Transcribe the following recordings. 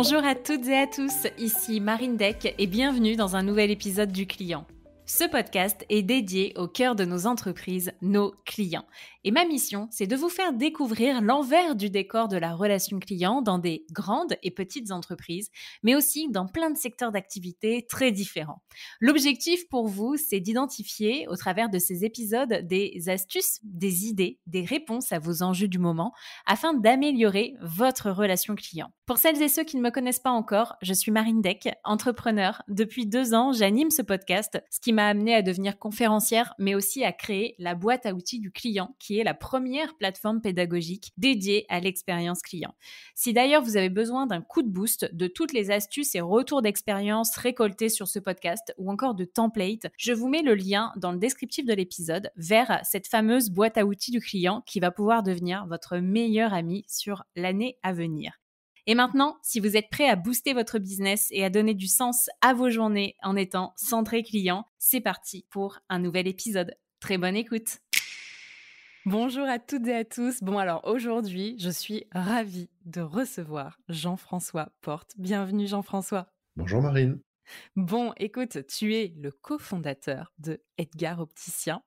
Bonjour à toutes et à tous, ici Marine Deck et bienvenue dans un nouvel épisode du Client. Ce podcast est dédié au cœur de nos entreprises, nos clients. Et ma mission, c'est de vous faire découvrir l'envers du décor de la relation client dans des grandes et petites entreprises, mais aussi dans plein de secteurs d'activité très différents. L'objectif pour vous, c'est d'identifier au travers de ces épisodes des astuces, des idées, des réponses à vos enjeux du moment afin d'améliorer votre relation client. Pour celles et ceux qui ne me connaissent pas encore, je suis Marine Deck, entrepreneur. Depuis 2 ans, j'anime ce podcast, ce qui m'a amenée à devenir conférencière, mais aussi à créer la boîte à outils du client, qui est la première plateforme pédagogique dédiée à l'expérience client. Si d'ailleurs vous avez besoin d'un coup de boost de toutes les astuces et retours d'expérience récoltés sur ce podcast ou encore de templates, je vous mets le lien dans le descriptif de l'épisode vers cette fameuse boîte à outils du client qui va pouvoir devenir votre meilleur ami sur l'année à venir. Et maintenant, si vous êtes prêt à booster votre business et à donner du sens à vos journées en étant centré client, c'est parti pour un nouvel épisode. Très bonne écoute. Bonjour à toutes et à tous. Bon alors aujourd'hui, je suis ravie de recevoir Jean-François Porte. Bienvenue Jean-François. Bonjour Marine. Bon, écoute, tu es le cofondateur de Edgar Opticien.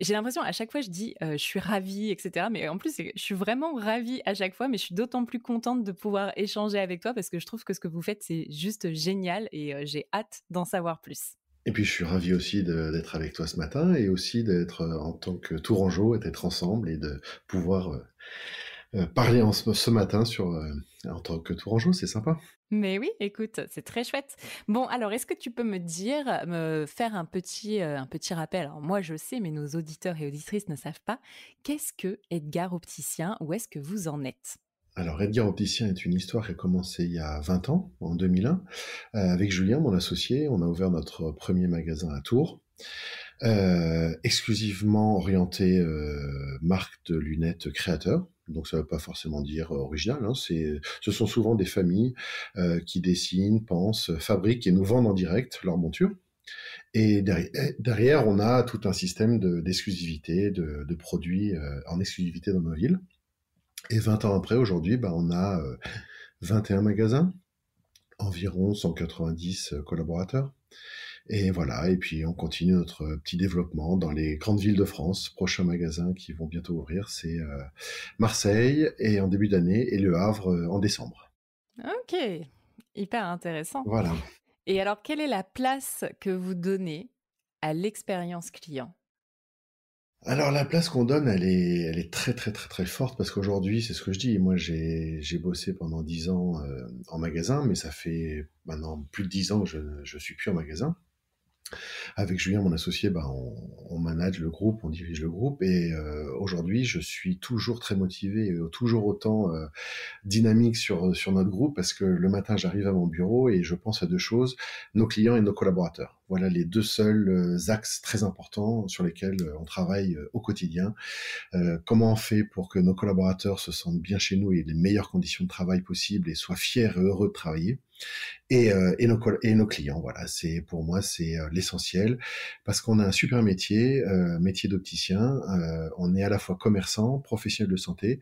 J'ai l'impression, à chaque fois, je dis je suis ravie, etc. Mais en plus, je suis vraiment ravie à chaque fois, mais je suis d'autant plus contente de pouvoir échanger avec toi parce que je trouve que ce que vous faites, c'est juste génial et j'ai hâte d'en savoir plus. Et puis je suis ravi aussi d'être avec toi ce matin et aussi d'être en tant que Tourangeau et d'être ensemble et de pouvoir parler ce matin en tant que Tourangeau, c'est sympa. Mais oui, écoute, c'est très chouette. Bon, alors, est-ce que tu peux me faire un petit rappel? Alors, moi, je sais, mais nos auditeurs et auditrices ne savent pas. Qu'est-ce que Edgar Opticien? Où est-ce que vous en êtes? Alors Edgar Opticien est une histoire qui a commencé il y a 20 ans, en 2001. Avec Julien, mon associé, on a ouvert notre premier magasin à Tours. Exclusivement orienté marque de lunettes créateur. Donc ça ne veut pas forcément dire original. Hein. Ce sont souvent des familles qui dessinent, pensent, fabriquent et nous vendent en direct leurs montures. Et derrière, on a tout un système d'exclusivité, de produits en exclusivité dans nos villes. Et 20 ans après, aujourd'hui, on a 21 magasins, environ 190 collaborateurs. Et voilà, et puis on continue notre petit développement dans les grandes villes de France. Prochains magasins qui vont bientôt ouvrir, c'est Marseille et en début d'année et Le Havre en décembre. Ok, hyper intéressant. Voilà. Et alors, quelle est la place que vous donnez à l'expérience client? Alors la place qu'on donne, elle est très très très très forte parce qu'aujourd'hui, c'est ce que je dis. Moi, j'ai bossé pendant 10 ans en magasin, mais ça fait maintenant plus de 10 ans que je suis plus en magasin. Avec Julien, mon associé, on manage le groupe, on dirige le groupe, et aujourd'hui, je suis toujours très motivé, et toujours autant dynamique sur notre groupe, parce que le matin, j'arrive à mon bureau et je pense à 2 choses, nos clients et nos collaborateurs. Voilà les 2 seuls axes très importants sur lesquels on travaille au quotidien. Comment on fait pour que nos collaborateurs se sentent bien chez nous et aient les meilleures conditions de travail possibles et soient fiers et heureux de travailler. Et nos clients, voilà, pour moi c'est l'essentiel, parce qu'on a un super métier, métier d'opticien. On est à la fois commerçant, professionnel de santé,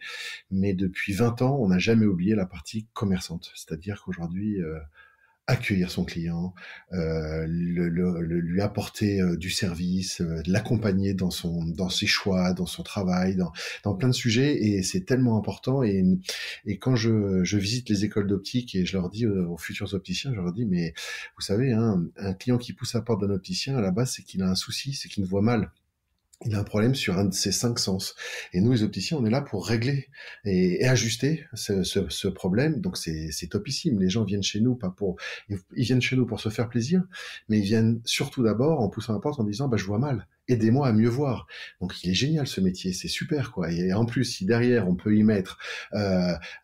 mais depuis 20 ans, on n'a jamais oublié la partie commerçante. C'est-à-dire qu'aujourd'hui, accueillir son client, lui apporter du service, l'accompagner dans ses choix, dans son travail, dans plein de sujets, et c'est tellement important. Et quand je visite les écoles d'optique et je leur dis aux futurs opticiens, je leur dis, mais vous savez, hein, un client qui pousse la porte d'un opticien, à la base, c'est qu'il a un souci, c'est qu'il ne voit mal. Il a un problème sur un de ses 5 sens. Et nous, les opticiens, on est là pour régler et ajuster ce problème. Donc c'est topissime. Les gens viennent chez nous ils viennent chez nous pour se faire plaisir, mais ils viennent surtout d'abord en poussant la porte en disant, je vois mal. Aidez-moi à mieux voir. Donc il est génial ce métier, c'est super quoi. Et en plus, si derrière on peut y mettre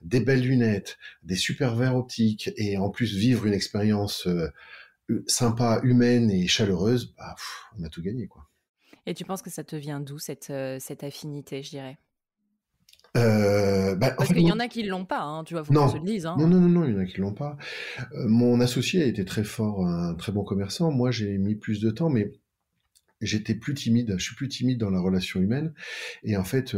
des belles lunettes, des super verres optiques, et en plus vivre une expérience sympa, humaine et chaleureuse, on a tout gagné quoi. Et tu penses que ça te vient d'où cette affinité, je dirais? En Parce fait, qu'il y en a qui l'ont pas, hein, tu vois, faut qu'on se non. le dise, Non, hein. non, non, non, il y en a qui l'ont pas. Mon associé a été très fort, un très bon commerçant. Moi, j'ai mis plus de temps, mais j'étais plus timide. Je suis plus timide dans la relation humaine. Et en fait,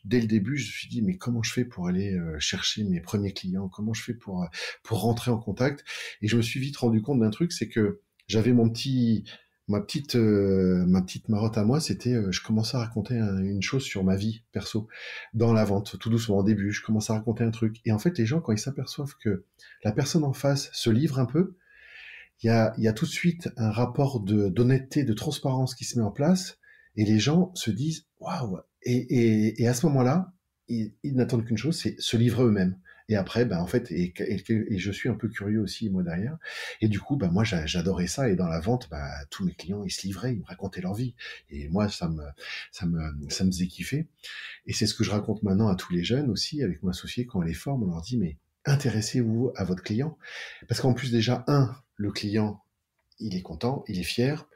dès le début, je me suis dit, mais comment je fais pour aller chercher mes premiers clients? Comment je fais pour rentrer en contact? Et je me suis vite rendu compte d'un truc, c'est que j'avais ma petite marotte à moi, c'était, je commençais à raconter une chose sur ma vie perso dans la vente, tout doucement au début. Je commençais à raconter un truc. Et en fait, les gens, quand ils s'aperçoivent que la personne en face se livre un peu, il y a tout de suite un rapport d'honnêteté, de transparence qui se met en place, et les gens se disent waouh. Et à ce moment-là, ils n'attendent qu'une chose, c'est se livrer eux-mêmes. Et après, ben en fait, et je suis un peu curieux aussi moi derrière. Et du coup, ben moi j'adorais ça. Et dans la vente, ben, tous mes clients ils se livraient, ils me racontaient leur vie. Et moi ça me faisait kiffer. Et c'est ce que je raconte maintenant à tous les jeunes aussi avec mon associé quand on les forme. On leur dit mais intéressez-vous à votre client, parce qu'en plus déjà le client il est content, il est fier,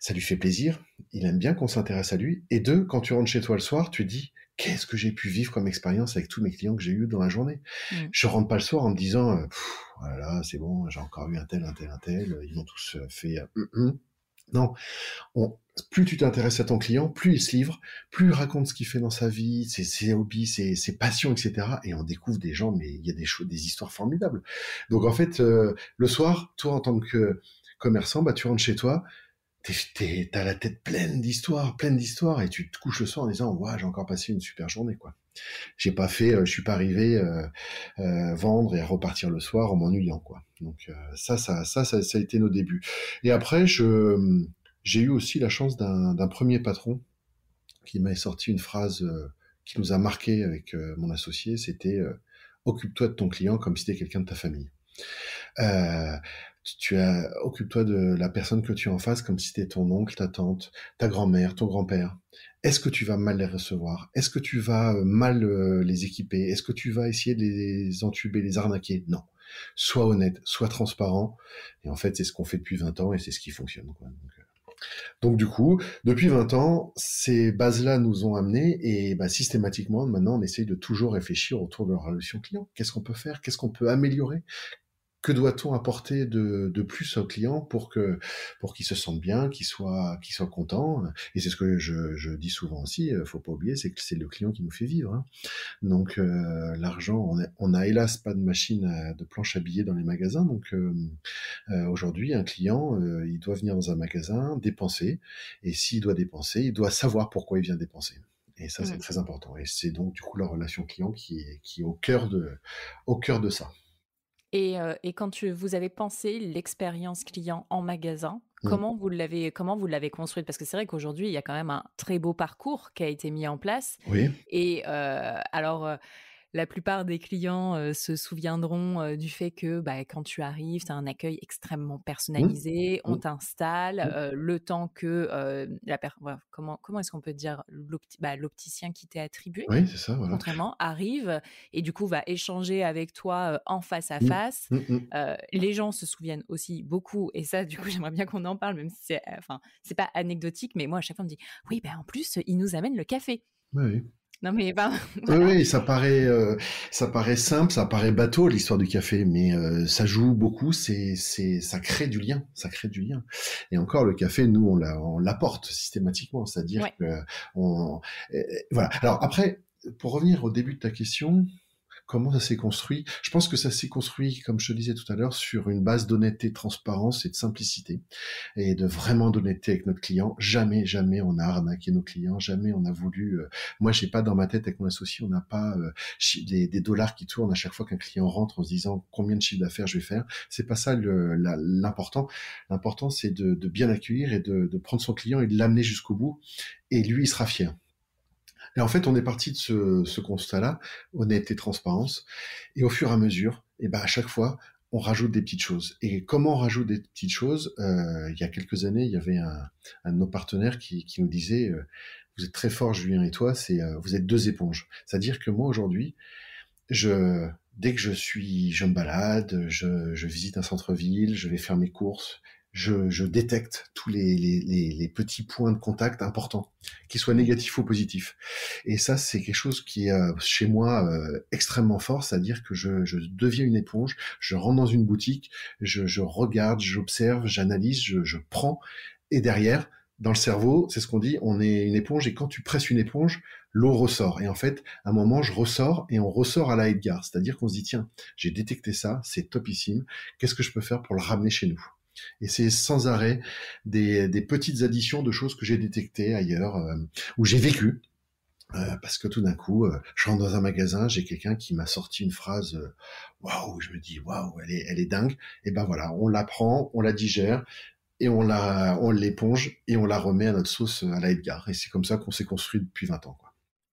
ça lui fait plaisir, il aime bien qu'on s'intéresse à lui. Et deux, quand tu rentres chez toi le soir, tu te dis, qu'est-ce que j'ai pu vivre comme expérience avec tous mes clients que j'ai eu dans la journée. Mm. Je rentre pas le soir en me disant, voilà, c'est bon, j'ai encore eu un tel, ils m'ont tous fait. Non, plus tu t'intéresses à ton client, plus il se livre, plus il raconte ce qu'il fait dans sa vie, ses hobbies, ses passions, etc. Et on découvre des gens, mais il y a des histoires formidables. Donc en fait, le soir, toi en tant que commerçant, bah tu rentres chez toi, t'as la tête pleine d'histoires, et tu te couches le soir en disant, ouais, j'ai encore passé une super journée, quoi. Je suis pas arrivé vendre et repartir le soir en m'ennuyant, quoi. Donc ça a été nos débuts. Et après, j'ai eu aussi la chance d'un premier patron qui m'avait sorti une phrase qui nous a marqué avec mon associé. C'était occupe-toi de ton client comme si c'était quelqu'un de ta famille. Euh, Occupe-toi de la personne que tu as en face comme si c'était ton oncle, ta tante, ta grand-mère, ton grand-père. Est-ce que tu vas mal les recevoir? Est-ce que tu vas mal les équiper? Est-ce que tu vas essayer de les entuber, les arnaquer? Non. Sois honnête, sois transparent. Et en fait, c'est ce qu'on fait depuis 20 ans et c'est ce qui fonctionne, quoi. Donc du coup, depuis 20 ans, ces bases-là nous ont amenés, et bah, systématiquement, maintenant, on essaye de toujours réfléchir autour de la relation client. Qu'est-ce qu'on peut faire? Qu'est-ce qu'on peut améliorer? Que doit-on apporter de plus au client pour qu'il se sente bien, qu'il soit content? Et c'est ce que je dis souvent aussi, faut pas oublier, c'est que c'est le client qui nous fait vivre, hein. Donc l'argent, on a hélas pas de de planche à billets dans les magasins. Donc aujourd'hui, un client, il doit venir dans un magasin, dépenser, et s'il doit dépenser, il doit savoir pourquoi il vient dépenser. Et ça, c'est très important. Et c'est donc du coup la relation client qui est au cœur de ça. Et quand vous avez pensé l'expérience client en magasin, Mm. comment vous l'avez construite? Parce que c'est vrai qu'aujourd'hui, il y a quand même un très beau parcours qui a été mis en place. Oui, Et alors, la plupart des clients se souviendront du fait que bah, quand tu arrives, tu as un accueil extrêmement mm, personnalisé, on mm, t'installe, mm. le temps que voilà, comment est-ce qu'on peut dire l'opticien qui t'est attribué, Oui, c'est ça, voilà. contrairement, arrive et du coup va échanger avec toi en face à Mm, face. mm, mm. Les gens se souviennent aussi beaucoup, et ça, du coup, j'aimerais bien qu'on en parle, même si c'est pas anecdotique, mais moi, à chaque fois, on me dit, oui, ben en plus, il nous amène le café. Oui, oui. Non, mais ben, Oui, voilà. oui, ça paraît simple, ça paraît bateau l'histoire du café, mais ça joue beaucoup. Ça crée du lien, ça crée du lien. Et encore, le café, nous, on l'apporte systématiquement, c'est-à-dire Ouais. que on, voilà. Alors après, pour revenir au début de ta question, comment ça s'est construit? Je pense que ça s'est construit, comme je te disais tout à l'heure, sur une base d'honnêteté, de transparence et de simplicité, et de vraiment d'honnêteté avec notre client. Jamais, jamais on a arnaqué nos clients, jamais on a voulu. Moi, j'ai pas dans ma tête avec mon associé, on n'a pas des dollars qui tournent à chaque fois qu'un client rentre en se disant combien de chiffre d'affaires je vais faire. C'est pas ça l'important. L'important, c'est de bien accueillir et de prendre son client et de l'amener jusqu'au bout. Et lui, il sera fier. Et en fait, on est parti de ce constat-là, honnêteté, transparence, et au fur et à mesure, et ben à chaque fois, on rajoute des petites choses. Et comment on rajoute des petites choses? Il y a quelques années, il y avait un de nos partenaires qui nous disait vous êtes très fort, Julien et toi, vous êtes deux éponges. C'est-à-dire que moi aujourd'hui, dès que je me balade, je visite un centre-ville, je vais faire mes courses, je détecte tous les petits points de contact importants, qu'ils soient négatifs ou positifs. Et ça, c'est quelque chose qui est chez moi extrêmement fort, c'est-à-dire que je deviens une éponge, je rentre dans une boutique, je regarde, j'observe, j'analyse, je prends, et derrière, dans le cerveau, c'est ce qu'on dit, on est une éponge et quand tu presses une éponge, l'eau ressort. Et en fait, à un moment, je ressors et on ressort à la Edgar. C'est-à-dire qu'on se dit, tiens, j'ai détecté ça, c'est topissime. Qu'est-ce que je peux faire pour le ramener chez nous? Et c'est sans arrêt des petites additions de choses que j'ai détectées ailleurs, où j'ai vécu. Parce que tout d'un coup, je rentre dans un magasin, j'ai quelqu'un qui m'a sorti une phrase, waouh, je me dis waouh, elle est dingue. Et ben voilà, on la prend, on la digère et on l'éponge et on la remet à notre sauce à la Edgar. Et c'est comme ça qu'on s'est construit depuis 20 ans, quoi.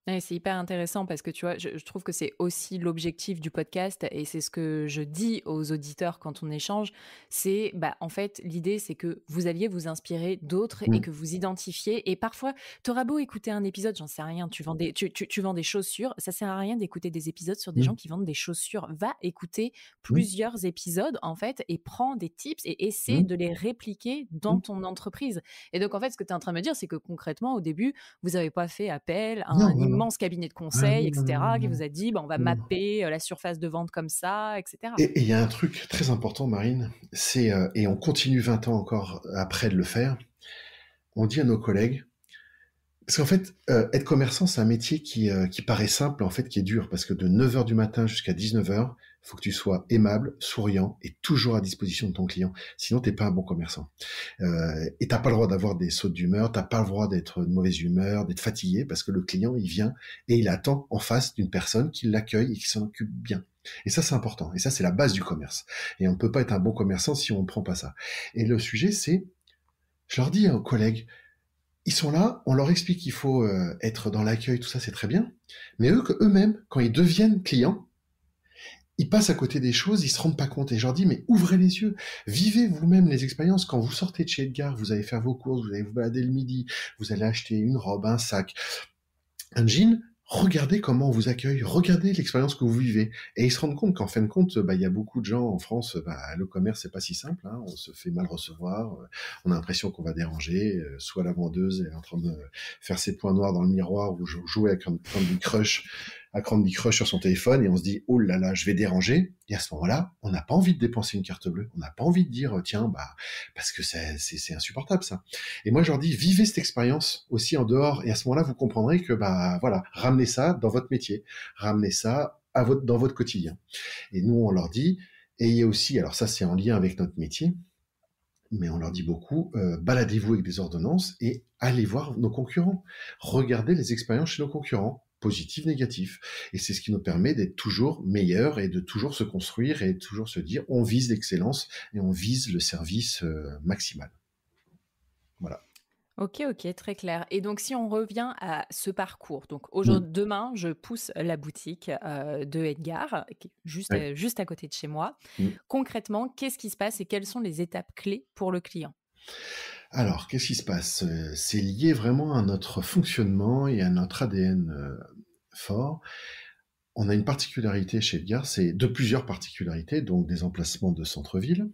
Ouais, c'est hyper intéressant parce que tu vois, je trouve que c'est aussi l'objectif du podcast et c'est ce que je dis aux auditeurs quand on échange. C'est, bah, en fait, l'idée, c'est que vous alliez vous inspirer d'autres et Mm, que vous identifiez. Et parfois, t'auras beau écouter un épisode, j'en sais rien, tu vends des chaussures, ça sert à rien d'écouter des épisodes sur des gens mm, qui vendent des chaussures. Va écouter mm, plusieurs épisodes, en fait, et prends des tips et essaie mm, de les répliquer dans mm. ton entreprise. Et donc, en fait, ce que tu es en train de me dire, c'est que concrètement, au début, vous n'avez pas fait appel à Non, un non, non. immense cabinet de Ah, conseil, non, non, non, etc., qui non, vous a dit, bah, on va non, non. mapper la surface de vente comme ça, etc. Et il y a un truc très important, Marine, c'est, et on continue 20 ans encore après de le faire, on dit à nos collègues, parce qu'en fait, être commerçant, c'est un métier qui paraît simple, en fait, qui est dur, parce que de 9 heures du matin jusqu'à 19 heures, il faut que tu sois aimable, souriant et toujours à disposition de ton client. Sinon, t'es pas un bon commerçant. Et t'as pas le droit d'avoir des sautes d'humeur, t'as pas le droit d'être de mauvaise humeur, d'être fatigué, parce que le client, il vient et il attend en face d'une personne qui l'accueille et qui s'en occupe bien. Et ça, c'est important. Et ça, c'est la base du commerce. Et on ne peut pas être un bon commerçant si on ne prend pas ça. Et le sujet, c'est, je leur dis aux collègues, ils sont là, on leur explique qu'il faut être dans l'accueil, tout ça, c'est très bien. Mais eux-mêmes, quand ils deviennent clients, ils passent à côté des choses, ils se rendent pas compte. Et je leur dis, mais ouvrez les yeux, vivez vous-même les expériences. Quand vous sortez de chez Edgar, vous allez faire vos courses, vous allez vous balader le midi, vous allez acheter une robe, un sac, un jean. Regardez comment on vous accueille, regardez l'expérience que vous vivez. Et ils se rendent compte qu'en fin de compte, bah, il y a beaucoup de gens en France, bah, le commerce, c'est pas si simple, hein, on se fait mal recevoir, on a l'impression qu'on va déranger, soit la vendeuse est en train de faire ses points noirs dans le miroir ou jouer à Candy Crush sur son téléphone et on se dit, oh là là, je vais déranger. Et à ce moment-là, on n'a pas envie de dépenser une carte bleue, on n'a pas envie de dire, tiens, bah, parce que c'est insupportable ça. Et moi, je leur dis, vivez cette expérience aussi en dehors. Et à ce moment-là, vous comprendrez que, bah, voilà, ramenez ça dans votre métier, ramenez ça dans votre quotidien. Et nous, on leur dit, ayez aussi, alors ça, c'est en lien avec notre métier, mais on leur dit beaucoup, baladez-vous avec des ordonnances et allez voir nos concurrents. Regardez les expériences chez nos concurrents, positifs, négatifs. Et c'est ce qui nous permet d'être toujours meilleurs et de toujours se construire et toujours se dire, on vise l'excellence et on vise le service maximal. Voilà. Ok, ok, très clair. Et donc, si on revient à ce parcours, donc Mm. aujourd'hui, demain, je pousse la boutique de Edgar, qui est Ouais. juste à côté de chez moi. Mm. Concrètement, qu'est-ce qui se passe et quelles sont les étapes clés pour le client? Alors, qu'est-ce qui se passe? C'est lié vraiment à notre fonctionnement et à notre ADN fort. On a une particularité chez Edgar, c'est de plusieurs particularités, donc des emplacements de centre-ville.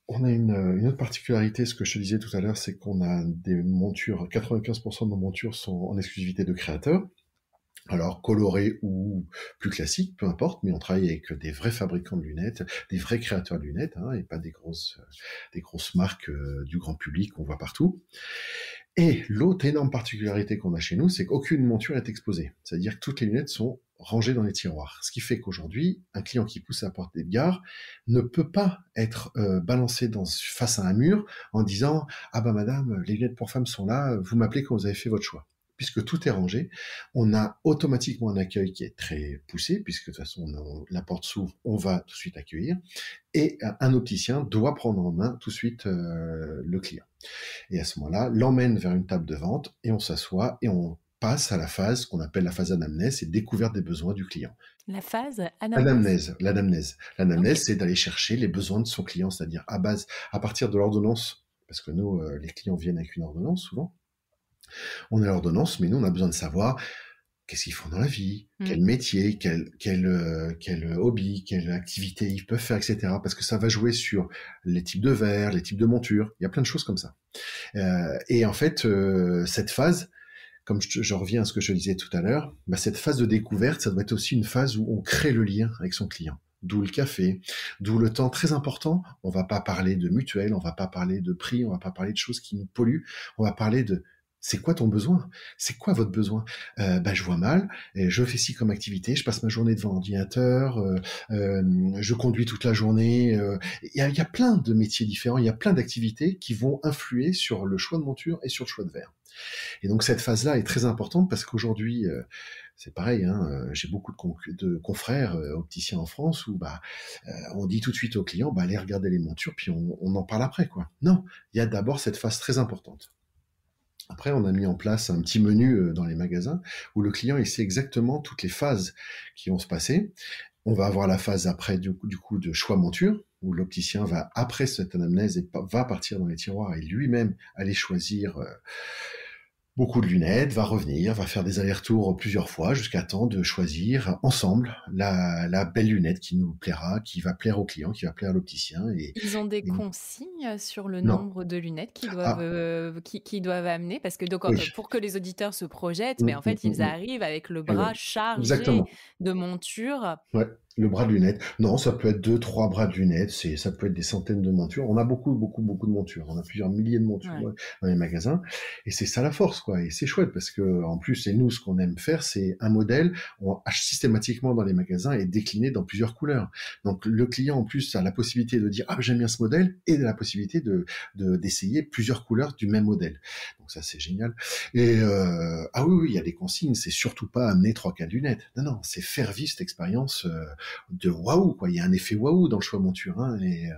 On a une autre particularité, ce que je te disais tout à l'heure, c'est qu'on a des montures, 95% de nos montures sont en exclusivité de créateurs. Alors, colorés ou plus classiques, peu importe, mais on travaille avec des vrais fabricants de lunettes, des vrais créateurs de lunettes, hein, et pas des grosses marques du grand public qu'on voit partout. Et l'autre énorme particularité qu'on a chez nous, c'est qu'aucune monture est exposée. C'est-à-dire que toutes les lunettes sont rangées dans les tiroirs. Ce qui fait qu'aujourd'hui, un client qui pousse à la porte d'Edgar ne peut pas être balancé face à un mur en disant « Ah bah madame, les lunettes pour femmes sont là, vous m'appelez quand vous avez fait votre choix ». Puisque tout est rangé, on a automatiquement un accueil qui est très poussé, puisque de toute façon, la porte s'ouvre, on va tout de suite accueillir, et un opticien doit prendre en main tout de suite le client. Et à ce moment-là, l'emmène vers une table de vente et on s'assoit et on passe à la phase qu'on appelle la phase anamnèse, c'est découverte des besoins du client. La phase anamnèse. L'anamnèse. Ok. L'anamnèse, c'est d'aller chercher les besoins de son client, c'est-à-dire à partir de l'ordonnance, parce que nous, les clients viennent avec une ordonnance souvent. On a l'ordonnance, mais nous, on a besoin de savoir qu'est-ce qu'ils font dans la vie, Mm. quel métier, quel hobby, quelle activité ils peuvent faire, etc. Parce que ça va jouer sur les types de verres, les types de montures. Il y a plein de choses comme ça. Et en fait, cette phase, comme je reviens à ce que je disais tout à l'heure, bah, cette phase de découverte, ça doit être aussi une phase où on crée le lien avec son client. d'où le café, d'où le temps très important. On va pas parler de mutuelle, on va pas parler de prix, on va pas parler de choses qui nous polluent, on va parler de c'est quoi ton besoin? C'est quoi votre besoin? Je vois mal, et je fais ci comme activité, je passe ma journée devant l'ordinateur, je conduis toute la journée. Il y a plein de métiers différents, il y a plein d'activités qui vont influer sur le choix de monture et sur le choix de verre. Et donc cette phase-là est très importante parce qu'aujourd'hui, c'est pareil, hein, j'ai beaucoup de confrères opticiens en France où on dit tout de suite aux clients, allez regarder les montures, puis on en parle après, quoi. Non, il y a d'abord cette phase très importante. Après, on a mis en place un petit menu dans les magasins où le client il sait exactement toutes les phases qui vont se passer. On va avoir la phase après du coup de choix monture où l'opticien va après cette anamnèse et va partir dans les tiroirs et lui-même aller choisir beaucoup de lunettes, va revenir, va faire des allers-retours plusieurs fois jusqu'à temps de choisir ensemble la belle lunette qui nous plaira, qui va plaire au client, qui va plaire à l'opticien. Ils ont des Et consignes sur le non. nombre de lunettes qu'ils doivent, Ah qui doivent amener? Parce que donc, oui. pour que les auditeurs se projettent, Mm, mais en mm, fait, mm, ils mm. arrivent avec le Et bras voilà. chargé Exactement. de montures. Ouais, le bras de lunettes. Non, ça peut être 2, 3 bras de lunettes, ça peut être des centaines de montures. On a beaucoup, beaucoup, beaucoup de montures. On a plusieurs milliers de montures Ouais. dans les magasins. Et c'est ça la force, quoi. Et c'est chouette parce que, en plus, et nous, ce qu'on aime faire, c'est un modèle, systématiquement dans les magasins est décliné dans plusieurs couleurs. Donc, le client, en plus, a la possibilité de dire, j'aime bien ce modèle et la possibilité d'essayer plusieurs couleurs du même modèle. Donc, ça, c'est génial. Et, oui, il y a des consignes. C'est surtout pas amener 3, 4 lunettes. Non, non, c'est faire vivre cette expérience de waouh, quoi. Il y a un effet waouh dans le choix monture, hein, et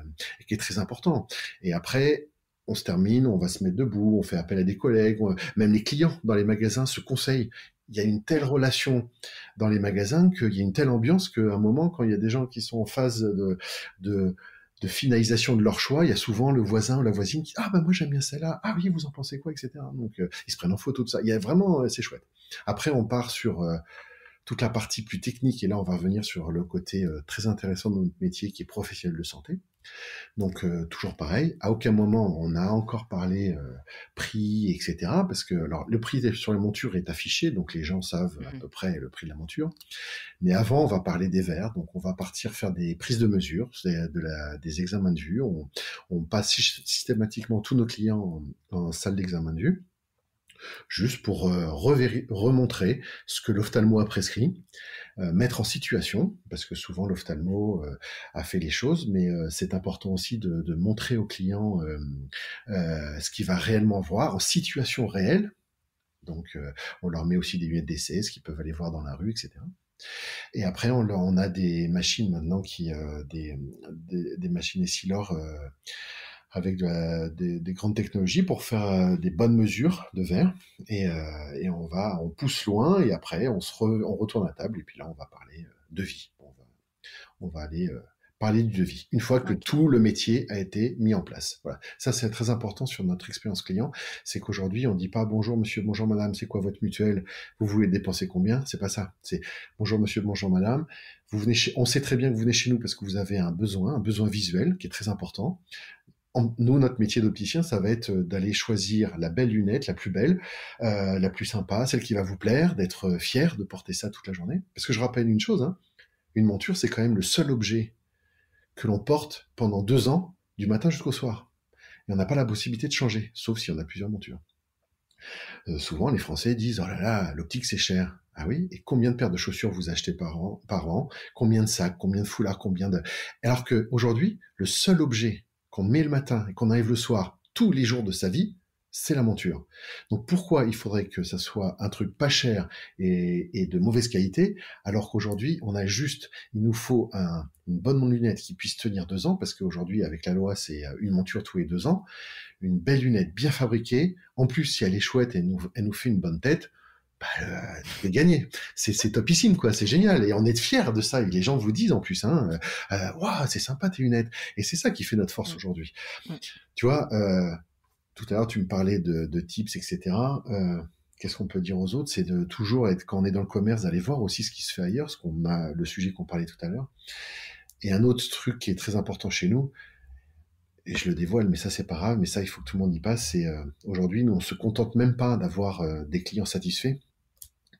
qui est très important. Et après, on se termine, on va se mettre debout, on fait appel à des collègues, même les clients dans les magasins se conseillent. Il y a une telle relation dans les magasins qu'il y a une telle ambiance qu'à un moment, quand il y a des gens qui sont en phase de, de finalisation de leur choix, il y a souvent le voisin ou la voisine qui moi j'aime bien celle-là, oui vous en pensez quoi, etc. Donc ils se prennent en photo de ça. Il y a vraiment, c'est chouette. Après on part sur toute la partie plus technique, et là on va revenir sur le côté très intéressant de notre métier qui est professionnel de santé. Donc toujours pareil, à aucun moment on a encore parlé prix, etc. Parce que alors, le prix sur les montures est affiché, donc les gens savent à peu près le prix de la monture. Mais avant, on va parler des verres, donc on va partir faire des prises de mesure, des examens de vue. On passe systématiquement tous nos clients en salle d'examen de vue, juste pour remontrer ce que l'ophtalmo a prescrit, mettre en situation, parce que souvent l'ophtalmo a fait les choses, mais c'est important aussi de montrer au client ce qu'il va réellement voir en situation réelle. Donc on leur met aussi des lunettes d'essai, ce qu'ils peuvent aller voir dans la rue, etc. Et après, on a des machines maintenant des machines Essilor avec des grandes technologies pour faire des bonnes mesures de verre. Et on pousse loin, et après on retourne à table, et puis là on va parler devis. On va aller parler du devis une fois que tout le métier a été mis en place. Voilà. Ça, c'est très important sur notre expérience client. C'est qu'aujourd'hui, on ne dit pas bonjour monsieur, bonjour madame, c'est quoi votre mutuelle? Vous voulez dépenser combien? C'est pas ça. C'est bonjour monsieur, bonjour madame. On sait très bien que vous venez chez nous parce que vous avez un besoin visuel qui est très important. Nous, notre métier d'opticien, ça va être d'aller choisir la belle lunette, la plus belle, la plus sympa, celle qui va vous plaire, d'être fier de porter ça toute la journée. Parce que je rappelle une chose, hein, une monture, c'est quand même le seul objet que l'on porte pendant 2 ans, du matin jusqu'au soir. Et on n'a pas la possibilité de changer, sauf si on a plusieurs montures. Souvent, les Français disent « Oh là là, l'optique, c'est cher ». Ah oui, et combien de paires de chaussures vous achetez par an? Combien de sacs? Combien de foulards? Alors qu'aujourd'hui, le seul objet qu'on met le matin et qu'on enlève le soir, tous les jours de sa vie, c'est la monture. Donc pourquoi il faudrait que ça soit un truc pas cher et de mauvaise qualité, alors qu'aujourd'hui, il nous faut une bonne lunette qui puisse tenir 2 ans, parce qu'aujourd'hui, avec la loi, c'est une monture tous les 2 ans, une belle lunette bien fabriquée, en plus, si elle est chouette et elle nous fait une bonne tête, c'est gagné. C'est topissime, quoi. C'est génial. Et on est fiers de ça. Et les gens vous disent en plus, waouh, c'est sympa tes lunettes. Et c'est ça qui fait notre force aujourd'hui. Tu vois, tout à l'heure, tu me parlais de tips, etc. Qu'est-ce qu'on peut dire aux autres? C'est de toujours être, quand on est dans le commerce, d'aller voir aussi ce qui se fait ailleurs, le sujet qu'on parlait tout à l'heure. Et un autre truc qui est très important chez nous, et je le dévoile, mais ça c'est pas grave, mais ça il faut que tout le monde y passe, c'est aujourd'hui, nous on se contente même pas d'avoir des clients satisfaits,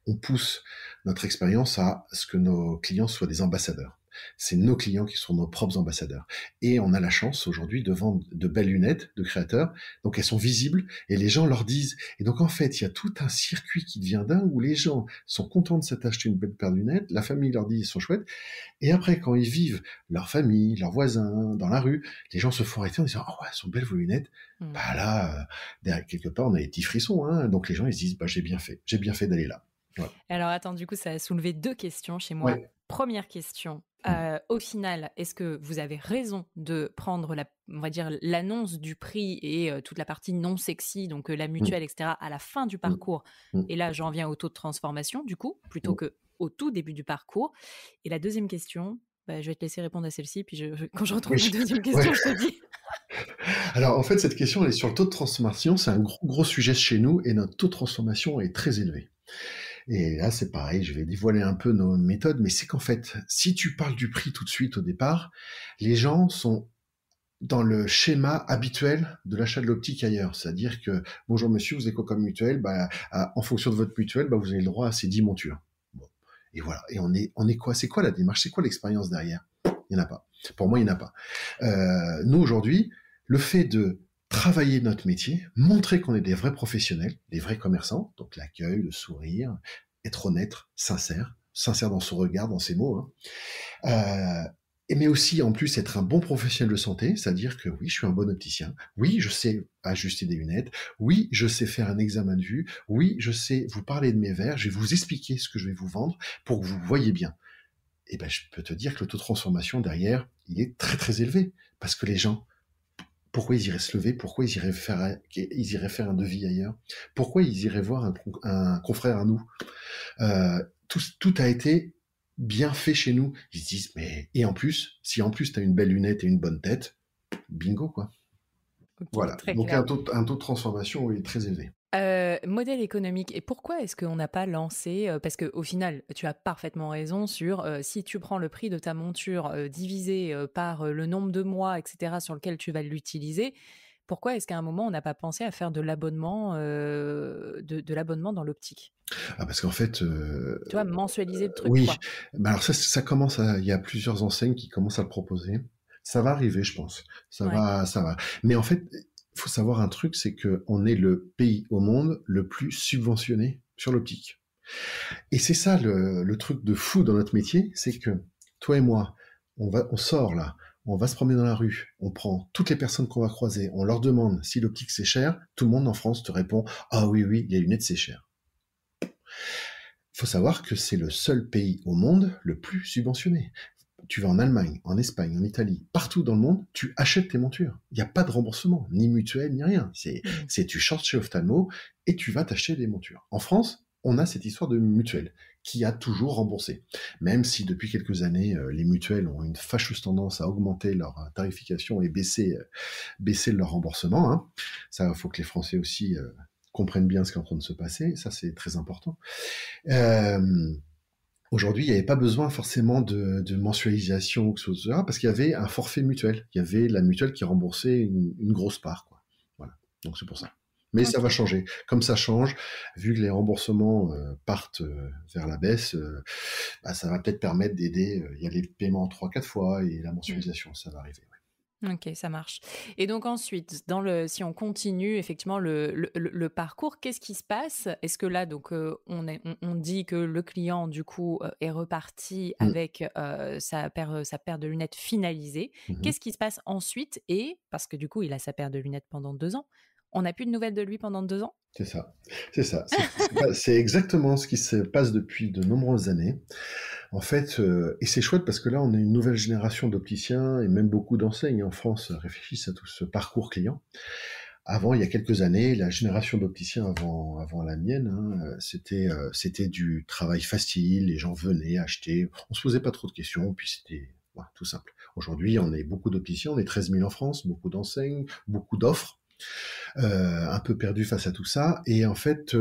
on pousse notre expérience à ce que nos clients soient des ambassadeurs. C'est nos clients qui sont nos propres ambassadeurs. Et on a la chance aujourd'hui de vendre de belles lunettes de créateurs. Donc elles sont visibles et les gens leur disent. Et donc en fait, il y a tout un circuit qui devient dingue où les gens sont contents de s'acheter une belle paire de lunettes. La famille leur dit ils sont chouettes. Et après, quand ils vivent leur famille, leurs voisins, dans la rue, les gens se font arrêter en disant « Oh ouais, elles sont belles vos lunettes ». Bah là, derrière, quelque part, on a des petits frissons. Hein. Donc les gens, ils se disent « Bah j'ai bien fait d'aller là ». Ouais. Alors attends, du coup, ça a soulevé 2 questions chez moi. Ouais. Première question, au final, est-ce que vous avez raison de prendre on va dire l'annonce du prix et toute la partie non sexy, donc la mutuelle, etc., à la fin du parcours? Et là, j'en viens au taux de transformation, du coup, plutôt qu'au tout début du parcours. Et la deuxième question, je vais te laisser répondre à celle-ci, puis quand je retrouve ma deuxième question, je te dis. Alors en fait, cette question, elle est sur le taux de transformation. C'est un gros sujet chez nous et notre taux de transformation est très élevé. Et là, c'est pareil, je vais dévoiler un peu nos méthodes, mais c'est qu'en fait, si tu parles du prix tout de suite au départ, les gens sont dans le schéma habituel de l'achat de l'optique ailleurs. C'est-à-dire que, bonjour monsieur, vous êtes quoi comme mutuelle? En fonction de votre mutuelle, vous avez le droit à ces 10 montures. Bon. Et voilà. Et on est quoi? C'est quoi la démarche? C'est quoi l'expérience derrière? Il n'y en a pas. Pour moi, il n'y en a pas. Nous, aujourd'hui, le fait de travailler notre métier, montrer qu'on est des vrais professionnels, des vrais commerçants, donc l'accueil, le sourire, être honnête, sincère dans son regard, dans ses mots, mais aussi en plus être un bon professionnel de santé, c'est-à-dire que oui, je suis un bon opticien, oui, je sais ajuster des lunettes, oui, je sais faire un examen de vue, oui, je sais vous parler de mes verres, je vais vous expliquer ce que je vais vous vendre pour que vous voyez bien. Et je peux te dire que le taux de transformation derrière, il est très très élevé, parce que les gens, pourquoi ils iraient se lever? Pourquoi ils iraient faire un devis ailleurs? Pourquoi ils iraient voir un confrère à nous? Tout a été bien fait chez nous. Ils se disent, et en plus, si en plus tu as une belle lunette et une bonne tête, bingo, quoi. Okay, voilà. Donc clair. un taux de transformation est très élevé. Modèle économique, et pourquoi est-ce qu'on n'a pas lancé, parce qu'au final, tu as parfaitement raison sur si tu prends le prix de ta monture divisé par le nombre de mois, etc., sur lequel tu vas l'utiliser, pourquoi est-ce qu'à un moment, on n'a pas pensé à faire de l'abonnement, de l'abonnement dans l'optique? Parce qu'en fait... Tu vois, mensualiser le truc, oui, quoi. alors ça commence il y a plusieurs enseignes qui commencent à le proposer. Ça va arriver, je pense. Ça va. Mais en fait, il faut savoir un truc, c'est qu'on est le pays au monde le plus subventionné sur l'optique. Et c'est ça le truc de fou dans notre métier, c'est que toi et moi, on sort là, on va se promener dans la rue, on prend toutes les personnes qu'on va croiser, on leur demande si l'optique c'est cher, tout le monde en France te répond « Ah oui, les lunettes c'est cher ». Il faut savoir que c'est le seul pays au monde le plus subventionné. Tu vas en Allemagne, en Espagne, en Italie, partout dans le monde, tu achètes tes montures. Il n'y a pas de remboursement, ni mutuelle, ni rien. C'est tu changes chez Ophthalmo et tu vas t'acheter des montures. En France, on a cette histoire de mutuelle qui a toujours remboursé. Même si depuis quelques années, les mutuelles ont une fâcheuse tendance à augmenter leur tarification et baisser leur remboursement. Hein. Ça, il faut que les Français aussi comprennent bien ce qui est en train de se passer. Ça, c'est très important. Aujourd'hui, il n'y avait pas besoin forcément de mensualisation ou que ce soit, parce qu'il y avait un forfait mutuel. Il y avait la mutuelle qui remboursait une grosse part, quoi. Voilà. Donc c'est pour ça. Mais ça va changer. Comme ça change, vu que les remboursements partent vers la baisse, ça va peut-être permettre d'aider. Il y a les paiements 3-4 fois et la mensualisation, ça va arriver. Ouais. Ok, ça marche. Et donc ensuite, si on continue effectivement le parcours, qu'est-ce qui se passe? Est-ce que là, donc, on dit que le client, du coup, est reparti avec sa paire de lunettes finalisée. Qu'est-ce qui se passe ensuite? Et parce que du coup, il a sa paire de lunettes pendant 2 ans. On n'a plus de nouvelles de lui pendant 2 ans? C'est ça. C'est exactement ce qui se passe depuis de nombreuses années. En fait, et c'est chouette parce que là, on a une nouvelle génération d'opticiens et même beaucoup d'enseignes en France réfléchissent à tout ce parcours client. Avant, il y a quelques années, la génération d'opticiens avant la mienne, c'était du travail facile, les gens venaient acheter, on se posait pas trop de questions, puis c'était tout simple. Aujourd'hui, on est beaucoup d'opticiens, on est 13 000 en France, beaucoup d'enseignes, beaucoup d'offres. Un peu perdu face à tout ça. Et en fait,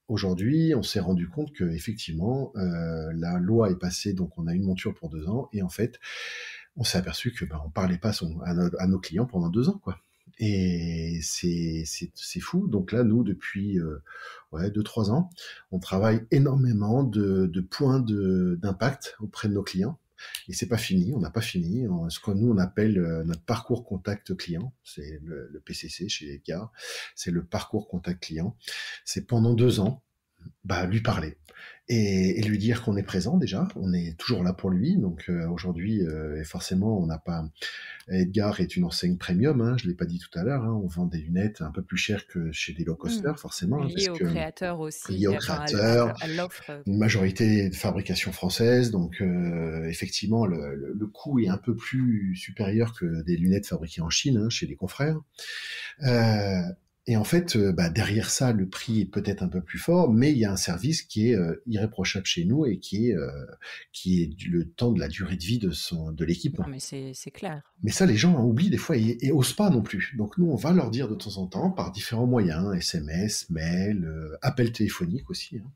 aujourd'hui, on s'est rendu compte que effectivement, la loi est passée, donc on a une monture pour 2 ans. Et en fait, on s'est aperçu que on parlait pas à nos clients pendant 2 ans, quoi. Et c'est fou. Donc là, nous, depuis 2-3 ans, on travaille énormément de points d'impact auprès de nos clients. Et c'est pas fini, on n'a pas fini. Ce que nous on appelle notre parcours contact client, c'est le PCC chez Edgar, c'est le parcours contact client. C'est pendant 2 ans, bah, lui parler et lui dire qu'on est présent déjà, on est toujours là pour lui. Donc aujourd'hui, et forcément, on n'a pas. Edgar est une enseigne premium, hein, je l'ai pas dit tout à l'heure. Hein, on vend des lunettes un peu plus chères que chez des low Mmh. costers, forcément, hein, parce Lié au que créateur lié aussi, aux enfin créateurs, à l'offre. une majorité de fabrication française, donc effectivement le coût est un peu plus supérieur que des lunettes fabriquées en Chine, hein, chez les confrères. Euh, et en fait, bah, derrière ça, le prix est peut-être un peu plus fort, mais il y a un service qui est irréprochable chez nous et qui est le temps de la durée de vie de l'équipement. Non, mais c'est clair. Mais ça, les gens oublient des fois et osent pas non plus. Donc nous, on va leur dire de temps en temps par différents moyens, SMS, mail, appel téléphonique aussi, hein.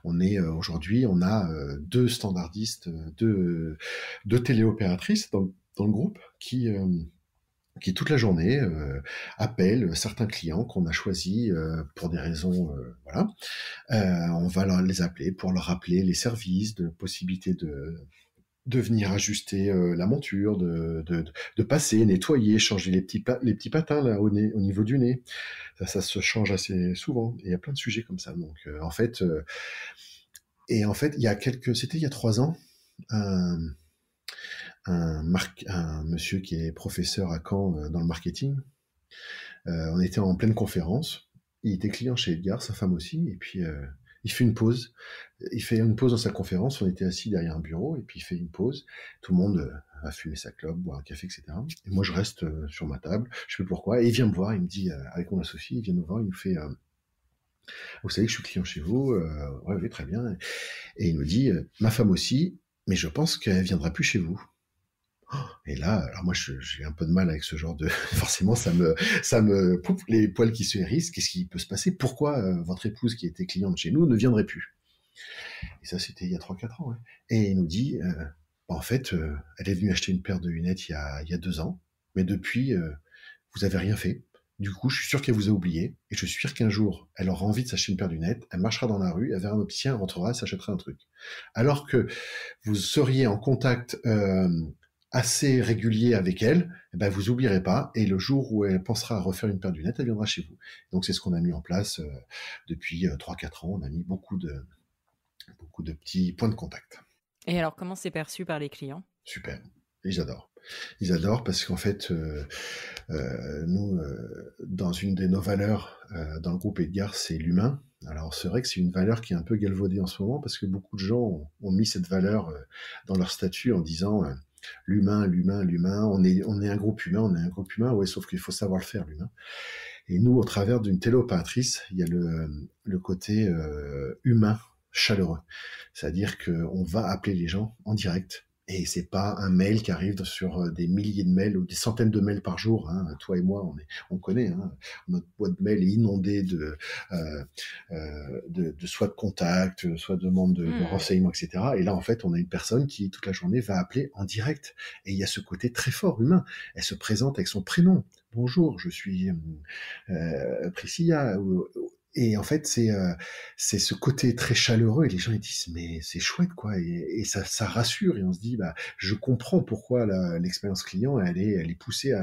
On est aujourd'hui, on a deux standardistes, deux téléopératrices dans le groupe qui toute la journée appellent certains clients qu'on a choisis pour des raisons, voilà. On va les appeler pour leur rappeler les services, de possibilités de venir ajuster la monture, de passer, nettoyer, changer les petits patins là au niveau du nez. Ça se change assez souvent. Et il y a plein de sujets comme ça. Donc en fait, c'était il y a 3 ans, un, un monsieur qui est professeur à Caen dans le marketing. On était en pleine conférence. Il était client chez Edgar, sa femme aussi, et puis il fait une pause. Il fait une pause dans sa conférence. On était assis derrière un bureau, et puis il fait une pause. Tout le monde va fumer sa clope, boire un café, etc. Et moi, je reste sur ma table. Je sais pas pourquoi. Et il vient me voir. Il me dit, avec mon associé, il vient nous voir. Il nous fait, vous savez que je suis client chez vous. Ouais, oui, très bien. Et il me dit, ma femme aussi, mais je pense qu'elle viendra plus chez vous. Et là, alors moi, j'ai un peu de mal avec ce genre de. Forcément, ça me poupe les poils qui se hérissent. Qu'est-ce qui peut se passer? Pourquoi votre épouse, qui était cliente chez nous, ne viendrait plus? Et ça, c'était il y a 3-4 ans. Ouais. Et il nous dit, en fait, elle est venue acheter une paire de lunettes il y a 2 ans, mais depuis, vous avez rien fait. Du coup, je suis sûr qu'elle vous a oublié, et je suis sûr qu'un jour, elle aura envie de s'acheter une paire de lunettes, elle marchera dans la rue, elle verra un opticien, elle rentrera, elle s'achètera un truc. Alors que vous seriez en contact assez régulier avec elle, eh ben vous oublierez pas, et le jour où elle pensera à refaire une paire de lunettes, elle viendra chez vous. Donc c'est ce qu'on a mis en place depuis 3-4 ans. On a mis beaucoup de petits points de contact. Et alors, comment c'est perçu par les clients? Super. Ils adorent. Ils adorent parce qu'en fait, nous, dans une de nos valeurs dans le groupe Edgar, c'est l'humain. Alors c'est vrai que c'est une valeur qui est un peu galvaudée en ce moment parce que beaucoup de gens ont mis cette valeur dans leur statut en disant l'humain, l'humain, l'humain, on est un groupe humain, on est un groupe humain, ouais, sauf qu'il faut savoir le faire, l'humain. Et nous, au travers d'une téléopératrice, il y a le côté humain, chaleureux. C'est-à-dire qu'on va appeler les gens en direct. Et c'est pas un mail qui arrive sur des milliers de mails ou des centaines de mails par jour. Hein. Toi et moi, on connaît. Hein. Notre boîte mail est inondée de soit de contacts, soit de demandes de renseignements, etc. Et là, en fait, on a une personne qui, toute la journée, va appeler en direct. Et il y a ce côté très fort humain. Elle se présente avec son prénom. Bonjour, je suis Priscilla. Et en fait, c'est ce côté très chaleureux et les gens ils disent mais c'est chouette quoi et ça rassure et on se dit bah je comprends pourquoi l'expérience client elle est poussée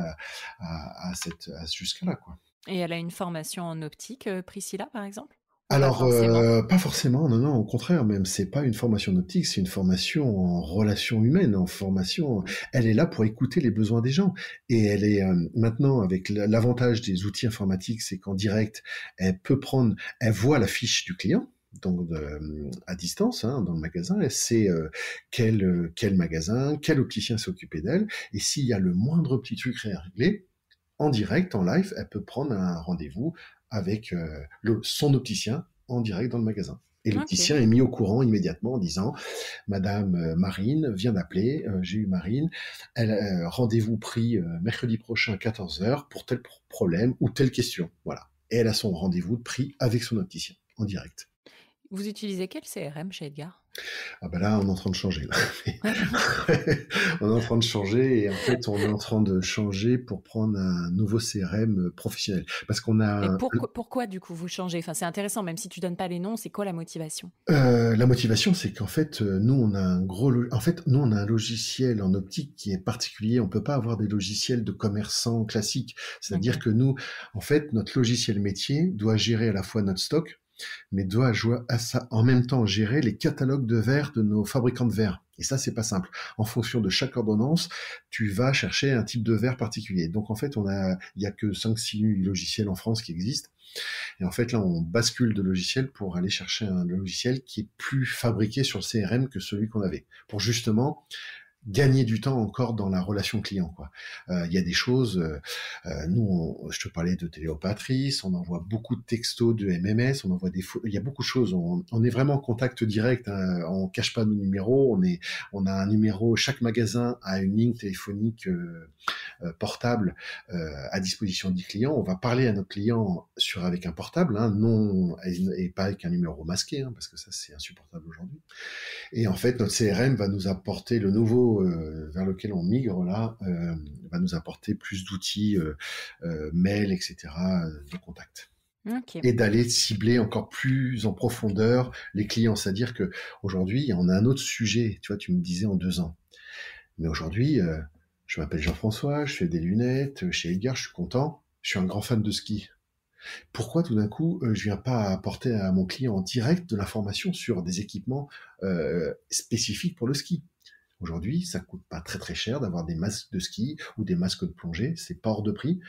jusqu'à là quoi. Et elle a une formation en optique, Priscilla, par exemple? Ou pas Alors, forcément? pas forcément, non, non, au contraire, même, c'est pas une formation en optique, c'est une formation en relations humaines, en formation. Elle est là pour écouter les besoins des gens. Et elle est maintenant avec l'avantage des outils informatiques, c'est qu'en direct, elle voit la fiche du client. Donc à distance, hein, dans le magasin, elle sait quel magasin, quel opticien s'est occupé d'elle, et s'il y a le moindre petit truc à régler, en direct, en live, elle peut prendre un rendez-vous avec son opticien en direct dans le magasin. Et OK. l'opticien est mis au courant immédiatement en disant Madame Marine vient d'appeler, j'ai eu Marine, rendez-vous pris mercredi prochain à 14h pour tel problème ou telle question. Voilà. Et elle a son rendez-vous pris avec son opticien en direct. Vous utilisez quel CRM chez Edgar? Ah bah là, on est en train de changer. Là. On est en train de changer et en fait, on est en train de changer pour prendre un nouveau CRM professionnel. Parce qu'on Et a pourquoi du coup vous changez? Enfin, c'est intéressant, même si tu donnes pas les noms, c'est quoi la motivation? la motivation, c'est qu'en fait, nous, on a un en fait, nous, on a un logiciel en optique qui est particulier. On peut pas avoir des logiciels de commerçants classiques. C'est-à-dire Ok. que nous, en fait, notre logiciel métier doit gérer à la fois notre stock, mais doit jouer à ça, en même temps gérer les catalogues de verres de nos fabricants de verres. Et ça, c'est pas simple. En fonction de chaque ordonnance, tu vas chercher un type de verre particulier. Donc, en fait, il y a que 5-6 logiciels en France qui existent. Et en fait, là, on bascule de logiciel pour aller chercher un logiciel qui est plus fabriqué sur le CRM que celui qu'on avait. Pour justement gagner du temps encore dans la relation client, quoi. Il y a des choses, nous, je te parlais de Téléopatrice, on envoie beaucoup de textos de MMS, on envoie il y a beaucoup de choses. On est vraiment en contact direct, hein, on cache pas nos numéros, on a un numéro, chaque magasin a une ligne téléphonique portable à disposition du client. On va parler à notre client avec un portable, hein, non et pas avec un numéro masqué, hein, parce que ça c'est insupportable aujourd'hui. Et en fait, notre CRM va nous apporter le nouveau vers lequel on migre là, va nous apporter plus d'outils, mail, etc., de contact. Ok. Et d'aller cibler encore plus en profondeur les clients. C'est-à-dire que aujourd'hui, on a un autre sujet. Tu vois, tu me disais en 2 ans. Mais aujourd'hui, je m'appelle Jean-François, je fais des lunettes chez Edgar, je suis content. Je suis un grand fan de ski. Pourquoi tout d'un coup, je viens pas apporter à mon client en direct de l'information sur des équipements spécifiques pour le ski? Aujourd'hui, ça coûte pas très très cher d'avoir des masques de ski ou des masques de plongée, c'est pas hors de prix.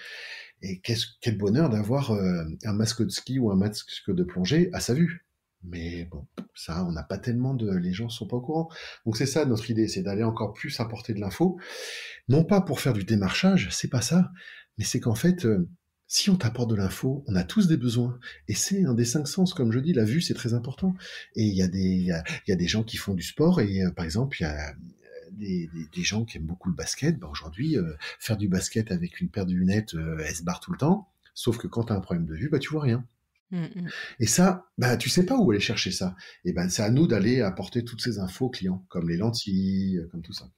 Et quel bonheur d'avoir un masque de ski ou un masque de plongée à sa vue. Mais bon, ça, on n'a pas tellement les gens sont pas au courant. Donc c'est ça notre idée, c'est d'aller encore plus apporter de l'info, non pas pour faire du démarchage, c'est pas ça, mais c'est qu'en fait, si on t'apporte de l'info, on a tous des besoins. Et c'est un des 5 sens, comme je dis, la vue, c'est très important. Et il y a des gens qui font du sport, et par exemple, il y a des gens qui aiment beaucoup le basket. Ben aujourd'hui, faire du basket avec une paire de lunettes, elle se barre tout le temps. Sauf que quand tu as un problème de vue, bah, tu vois rien. Mm, Et ça, bah, tu sais pas où aller chercher ça. Et ben, c'est à nous d'aller apporter toutes ces infos aux clients, comme les lentilles, comme tout ça.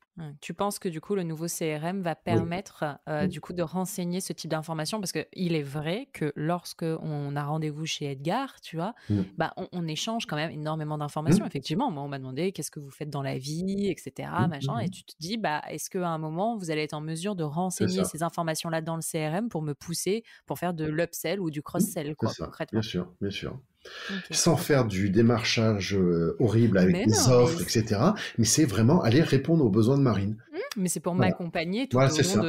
Tu penses que du coup, le nouveau CRM va Oui. permettre Mm. du coup de renseigner ce type d'informations? Parce qu'il est vrai que lorsque on a rendez-vous chez Edgar, tu vois, Mm. bah, on échange quand même énormément d'informations. Mm. Effectivement, moi, on m'a demandé qu'est-ce que vous faites dans la vie, etc., Mm. machin. Et Mm. tu te dis, bah, est-ce qu'à un moment, vous allez être en mesure de C'est renseigner ça. ces informations-là dans le CRM pour me pousser pour faire de l'upsell ou du Mm. cross-sell, C'est quoi, ça, bien concrètement? sûr, bien sûr. Ok. Sans faire du démarchage horrible avec Mais des non, mais offres, etc. Mais c'est vraiment aller répondre aux besoins de Marine. Mais c'est pour Voilà. m'accompagner Voilà, c'est ça.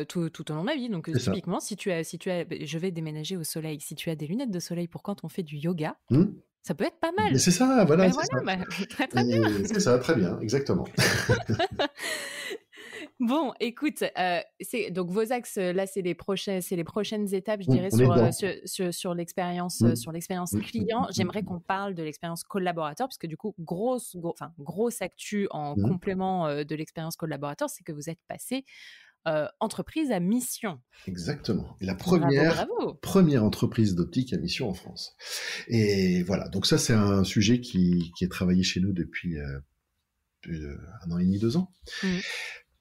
tout au long de ma vie. Donc, C'est ça. typiquement, je vais déménager au soleil. Si tu as des lunettes de soleil pour quand on fait du yoga, Hmm. ça peut être pas Mais mal. c'est ça, voilà, Ben c'est voilà, ça. bah, très très Et c'est ça, très bien, exactement. Bon, écoute, c'est donc vos axes, là, c'est les prochaines étapes, je dirais, On est dedans. Hmm. sur l'expérience Hmm. client. J'aimerais qu'on parle de l'expérience collaborateur, parce que du coup, grosse actu en Hmm. complément de l'expérience collaborateur, c'est que vous êtes passé entreprise à mission. Exactement. Et la Bravo, première, bravo. première entreprise d'optique à mission en France. Et voilà, donc ça c'est un sujet qui est travaillé chez nous depuis plus d'1 an et demi, 2 ans. Mmh.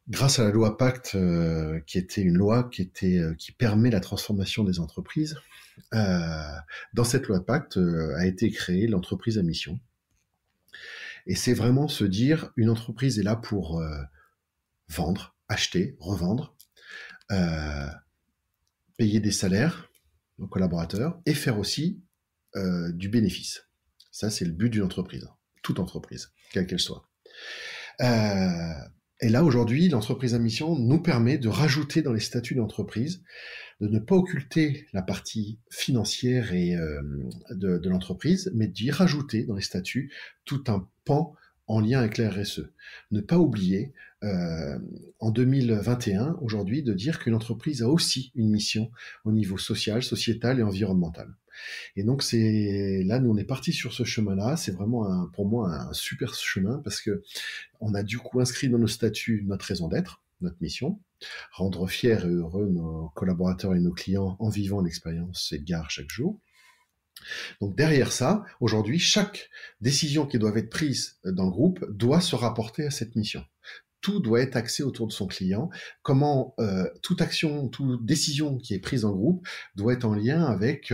Grâce à la loi Pacte, qui était une loi qui permet la transformation des entreprises, dans cette loi Pacte a été créée l'entreprise à mission. Et c'est vraiment se dire, une entreprise est là pour vendre, acheter, revendre, euh, payer des salaires aux collaborateurs et faire aussi du bénéfice. Ça, c'est le but d'une entreprise, toute entreprise, quelle qu'elle soit. Euh, et là, aujourd'hui, l'entreprise à mission nous permet de rajouter dans les statuts d'entreprise, de ne pas occulter la partie financière et de l'entreprise, mais d'y rajouter dans les statuts tout un pan en lien avec la RSE. Ne pas oublier, en 2021, aujourd'hui, de dire qu'une entreprise a aussi une mission au niveau social, sociétal et environnemental. Et donc c'est là, nous on est parti sur ce chemin-là. C'est vraiment pour moi un super chemin parce que on a du coup inscrit dans nos statuts notre raison d'être, notre mission, rendre fiers et heureux nos collaborateurs et nos clients en vivant l'expérience Edgar chaque jour. Donc derrière ça, aujourd'hui, chaque décision qui doit être prise dans le groupe doit se rapporter à cette mission. Tout doit être axé autour de son client. Comment toute action, toute décision qui est prise en groupe doit être en lien avec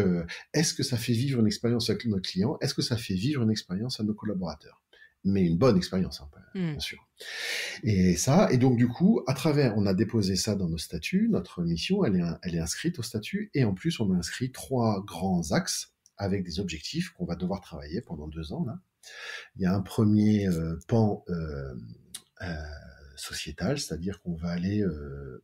est-ce que ça fait vivre une expérience avec notre client, est-ce que ça fait vivre une expérience à nos collaborateurs. Mais une bonne expérience, hein, bien sûr. Et donc du coup, à travers, on a déposé ça dans nos statuts, notre mission, elle est inscrite au statut, et en plus, on a inscrit 3 grands axes avec des objectifs qu'on va devoir travailler pendant 2 ans, là. Il y a un premier pan sociétal, c'est-à-dire qu'on va aller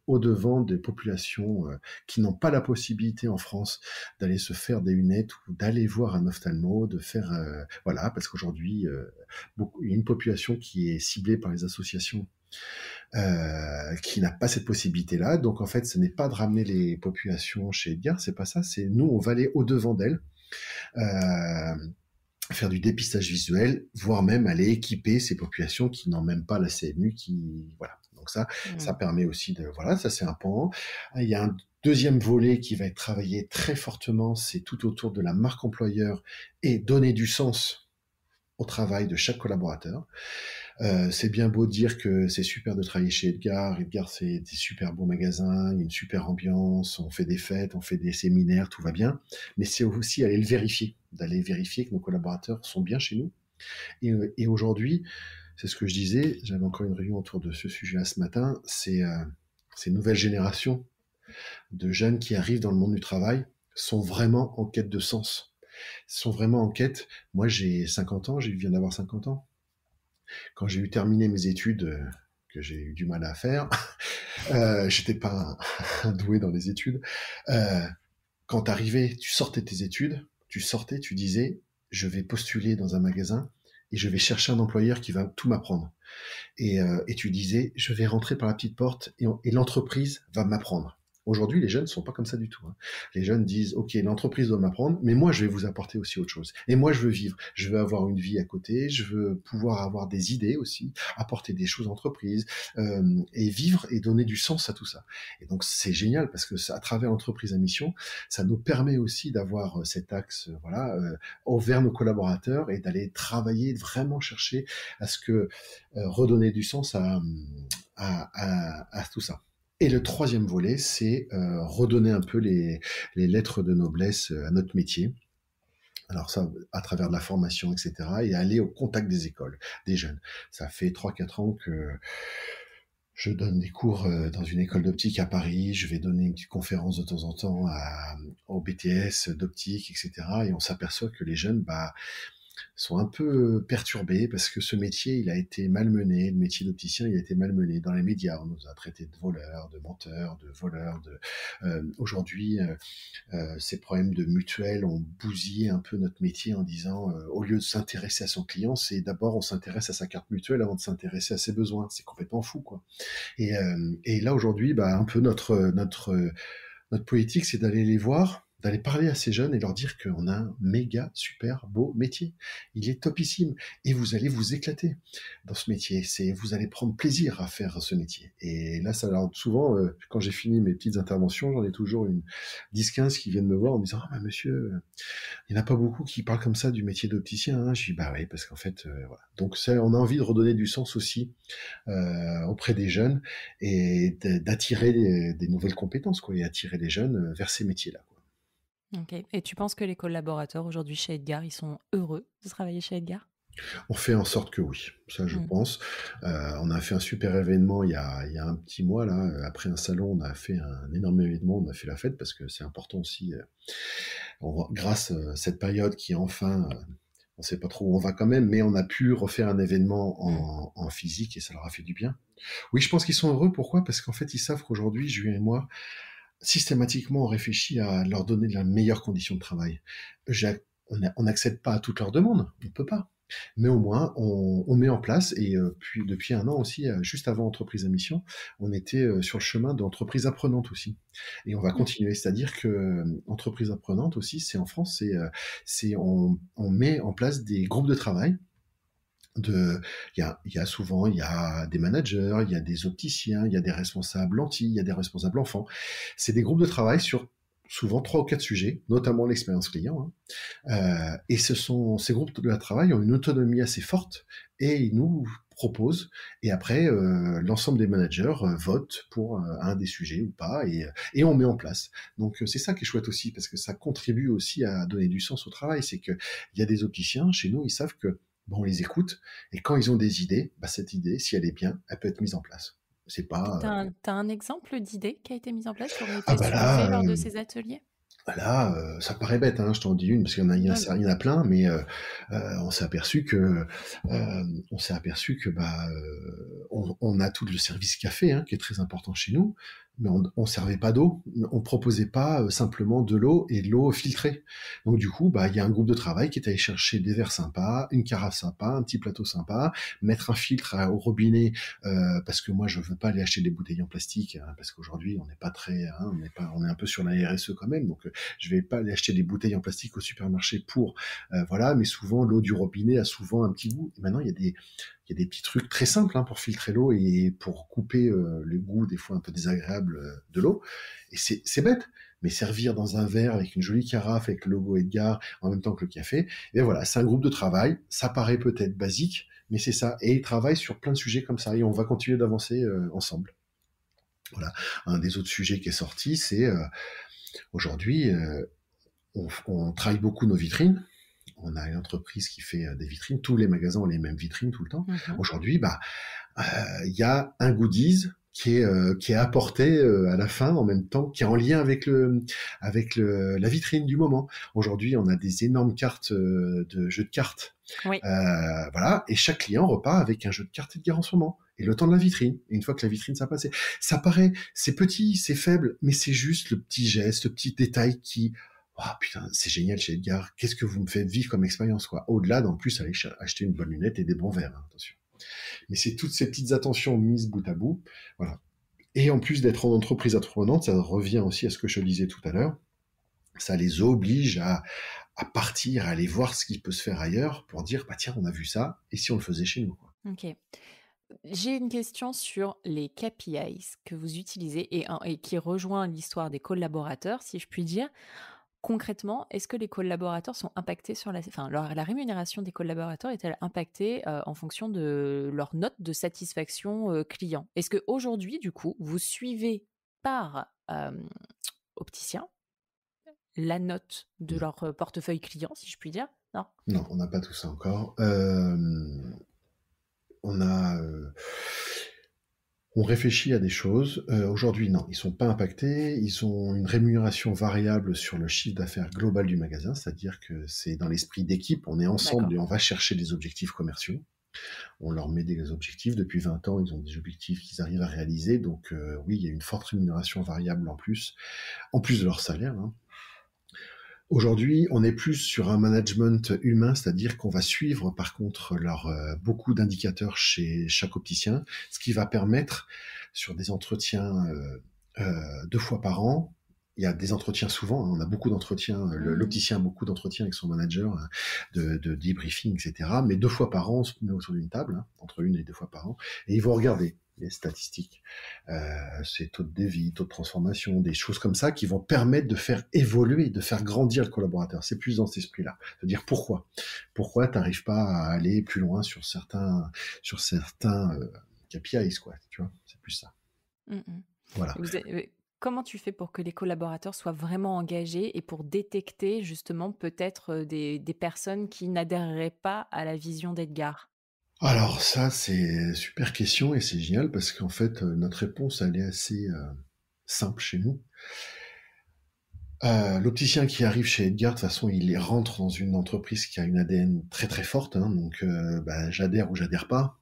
au-devant des populations qui n'ont pas la possibilité en France d'aller se faire des lunettes ou d'aller voir un ophtalmo, de faire... voilà, parce qu'aujourd'hui, il y a une population qui est ciblée par les associations qui n'a pas cette possibilité-là. Donc en fait, ce n'est pas de ramener les populations chez Edgar, c'est pas ça, c'est nous, on va aller au-devant d'elles. Faire du dépistage visuel, voire même aller équiper ces populations qui n'ont même pas la CMU, voilà. Donc ça permet aussi de, voilà, ça c'est un pan. Il y a un deuxième volet qui va être travaillé très fortement, c'est tout autour de la marque employeur et donner du sens au travail de chaque collaborateur. C'est bien beau dire que c'est super de travailler chez Edgar. Edgar, c'est des super beaux magasins, une super ambiance, on fait des fêtes, on fait des séminaires, tout va bien. Mais c'est aussi d'aller vérifier que nos collaborateurs sont bien chez nous. Et aujourd'hui, c'est ce que je disais, j'avais encore une réunion autour de ce sujet-là ce matin, c'est ces nouvelles générations de jeunes qui arrivent dans le monde du travail sont vraiment en quête de sens. Sont vraiment en quête. Moi, j'ai 50 ans, je viens d'avoir 50 ans. Quand j'ai eu terminé mes études, que j'ai eu du mal à faire, j'étais pas un doué dans les études. Quand t'arrivais, tu sortais de tes études, tu disais, je vais postuler dans un magasin et je vais chercher un employeur qui va tout m'apprendre. Et tu disais, je vais rentrer par la petite porte et l'entreprise va m'apprendre. Aujourd'hui, les jeunes ne sont pas comme ça du tout. Hein. Les jeunes disent, OK, l'entreprise doit m'apprendre, mais moi, je vais vous apporter aussi autre chose. Et moi, je veux vivre. Je veux avoir une vie à côté. Je veux pouvoir avoir des idées aussi, apporter des choses à l'entreprise et vivre et donner du sens à tout ça. Et donc, c'est génial parce que à travers l'entreprise à mission, ça nous permet aussi d'avoir cet axe vers nos collaborateurs et d'aller travailler, de vraiment chercher à ce que redonner du sens à tout ça. Et le troisième volet, c'est redonner un peu les lettres de noblesse à notre métier. Alors ça, à travers de la formation, etc. Et aller au contact des écoles, des jeunes. Ça fait 3-4 ans que je donne des cours dans une école d'optique à Paris. Je vais donner une petite conférence de temps en temps au BTS d'optique, etc. Et on s'aperçoit que les jeunes, sont un peu perturbés parce que ce métier, il a été malmené, le métier d'opticien, il a été malmené dans les médias. On nous a traités de voleurs, de menteurs, de voleurs. Aujourd'hui, ces problèmes de mutuelles ont bousillé un peu notre métier en disant, au lieu de s'intéresser à son client, c'est d'abord on s'intéresse à sa carte mutuelle avant de s'intéresser à ses besoins. C'est complètement fou, quoi. Et là, aujourd'hui, un peu notre politique, c'est d'aller les voir, d'aller parler à ces jeunes et leur dire qu'on a un méga super beau métier. Il est topissime et vous allez vous éclater dans ce métier. Vous allez prendre plaisir à faire ce métier. Et là, alors, souvent, quand j'ai fini mes petites interventions, j'en ai toujours 10-15 qui viennent me voir en me disant, monsieur, il n'y en a pas beaucoup qui parlent comme ça du métier d'opticien. Hein. Je dis, oui, parce qu'en fait, voilà. Donc on a envie de redonner du sens aussi auprès des jeunes et d'attirer des nouvelles compétences, quoi, et attirer les jeunes vers ces métiers-là, quoi. Ok. Et tu penses que les collaborateurs aujourd'hui chez Edgar, ils sont heureux de travailler chez Edgar ? On fait en sorte que oui, ça je pense. On a fait un super événement il y a un petit mois, là, après un salon, on a fait un énorme événement, on a fait la fête parce que c'est important aussi, grâce à cette période qui enfin... on ne sait pas trop où on va quand même, mais on a pu refaire un événement en physique et ça leur a fait du bien. Oui, je pense qu'ils sont heureux. Pourquoi ? Parce qu'en fait, ils savent qu'aujourd'hui, Julien et moi, systématiquement, on réfléchit à leur donner de la meilleure condition de travail. On n'accède pas à toutes leurs demandes, on ne peut pas. Mais au moins, on met en place, et puis depuis un an aussi, juste avant Entreprise à Mission, on était sur le chemin d'entreprise apprenante aussi. Et on va continuer, c'est-à-dire que entreprise apprenante aussi, c'est en France, on met en place des groupes de travail. Il y a des managers, il y a des opticiens, il y a des responsables lentilles, il y a des responsables enfants. C'est des groupes de travail sur souvent 3 ou 4 sujets, notamment l'expérience client, hein. Et ces groupes de travail ont une autonomie assez forte et ils nous proposent. Et après, l'ensemble des managers votent pour un des sujets ou pas et on met en place. Donc c'est ça qui est chouette aussi parce que ça contribue aussi à donner du sens au travail. C'est qu'il y a des opticiens chez nous, ils savent que bon, on les écoute et quand ils ont des idées, bah, cette idée, si elle est bien, elle peut être mise en place. C'est pas T'as un exemple d'idée qui a été mise en place, qui aurait ah été bah soulevée là, lors de ces ateliers? là, ça paraît bête, hein, je t'en dis une, parce Non, il y en a plein, mais on s'est aperçu que, bah, on a tout le service café, hein, qui est très important chez nous, mais on servait pas d'eau, on proposait pas simplement de l'eau et de l'eau filtrée. Donc du coup, bah, il y a un groupe de travail qui est allé chercher des verres sympas, une carafe sympa, un petit plateau sympa, mettre un filtre au robinet, parce que moi je veux pas aller acheter des bouteilles en plastique, hein, parce qu'aujourd'hui on n'est pas très, hein, on est un peu sur la RSE quand même, donc je vais pas aller acheter des bouteilles en plastique au supermarché pour, voilà, mais souvent l'eau du robinet a souvent un petit goût. Et maintenant, il y a des petits trucs très simples hein, pour filtrer l'eau et pour couper le goût des fois un peu désagréable de l'eau. Et c'est bête, mais servir dans un verre avec une jolie carafe avec le logo Edgar en même temps que le café, et voilà, c'est un groupe de travail. Ça paraît peut-être basique, mais c'est ça. Et ils travaillent sur plein de sujets comme ça et on va continuer d'avancer ensemble. Voilà. Un des autres sujets qui est sorti, c'est aujourd'hui, on travaille beaucoup nos vitrines. On a une entreprise qui fait des vitrines. Tous les magasins ont les mêmes vitrines tout le temps. Mhm. Aujourd'hui, bah, il y a un goodies qui est apporté à la fin en même temps, qui est en lien avec la vitrine du moment. Aujourd'hui, on a des énormes cartes de jeux de cartes. Oui. Voilà, et chaque client repart avec un jeu de cartes Edgar en ce moment. Et le temps de la vitrine. Et une fois que la vitrine s'est passée, ça paraît, c'est petit, c'est faible, mais c'est juste le petit geste, le petit détail qui, oh putain, c'est génial chez Edgar. Qu'est-ce que vous me faites vivre comme expérience, quoi. Au-delà d'en plus aller acheter une bonne lunette et des bons verres, hein, attention. Mais c'est toutes ces petites attentions mises bout à bout, voilà. Et en plus d'être en entreprise apprenante, ça revient aussi à ce que je disais tout à l'heure. Ça les oblige à partir, à aller voir ce qui peut se faire ailleurs pour dire, bah tiens, on a vu ça, et si on le faisait chez nous, quoi. Ok. J'ai une question sur les KPIs que vous utilisez et qui rejoint l'histoire des collaborateurs, si je puis dire. Concrètement, est-ce que les collaborateurs sont impactés sur la rémunération des collaborateurs est-elle impactée en fonction de leur note de satisfaction client? Est-ce qu'aujourd'hui, du coup, vous suivez par opticien la note de Non, leur portefeuille client, si je puis dire? Non? non, on n'a pas tout ça encore. On a, on réfléchit à des choses. Aujourd'hui, non, ils sont pas impactés. Ils ont une rémunération variable sur le chiffre d'affaires global du magasin, c'est-à-dire que c'est dans l'esprit d'équipe. On est ensemble D'accord. et on va chercher des objectifs commerciaux. On leur met des objectifs. Depuis 20 ans, ils ont des objectifs qu'ils arrivent à réaliser. Donc, oui, il y a une forte rémunération variable en plus de leur salaire, hein. Aujourd'hui, on est plus sur un management humain, c'est-à-dire qu'on va suivre par contre beaucoup d'indicateurs chez chaque opticien, ce qui va permettre sur des entretiens 2 fois par an. Il y a des entretiens souvent, hein, on a beaucoup d'entretiens, Mhm. l'opticien a beaucoup d'entretiens avec son manager, hein, de debriefing, etc. Mais 2 fois par an, on se met autour d'une table, hein, entre 1 et 2 fois par an, et ils vont regarder les statistiques, ces taux de dévie, taux de transformation, des choses comme ça qui vont permettre de faire évoluer, de faire grandir le collaborateur. C'est plus dans cet esprit-là. C'est-à-dire pourquoi tu n'arrives pas à aller plus loin sur certains KPIs, quoi. Tu vois, c'est plus ça. Mhm. Voilà. Comment tu fais pour que les collaborateurs soient vraiment engagés et pour détecter justement peut-être des personnes qui n'adhéreraient pas à la vision d'Edgar? Alors ça, c'est super question et c'est génial parce qu'en fait, notre réponse, elle est assez simple chez nous. L'opticien qui arrive chez Edgar, de toute façon, il rentre dans une entreprise qui a une ADN très très forte, hein, donc bah, j'adhère ou j'adhère pas.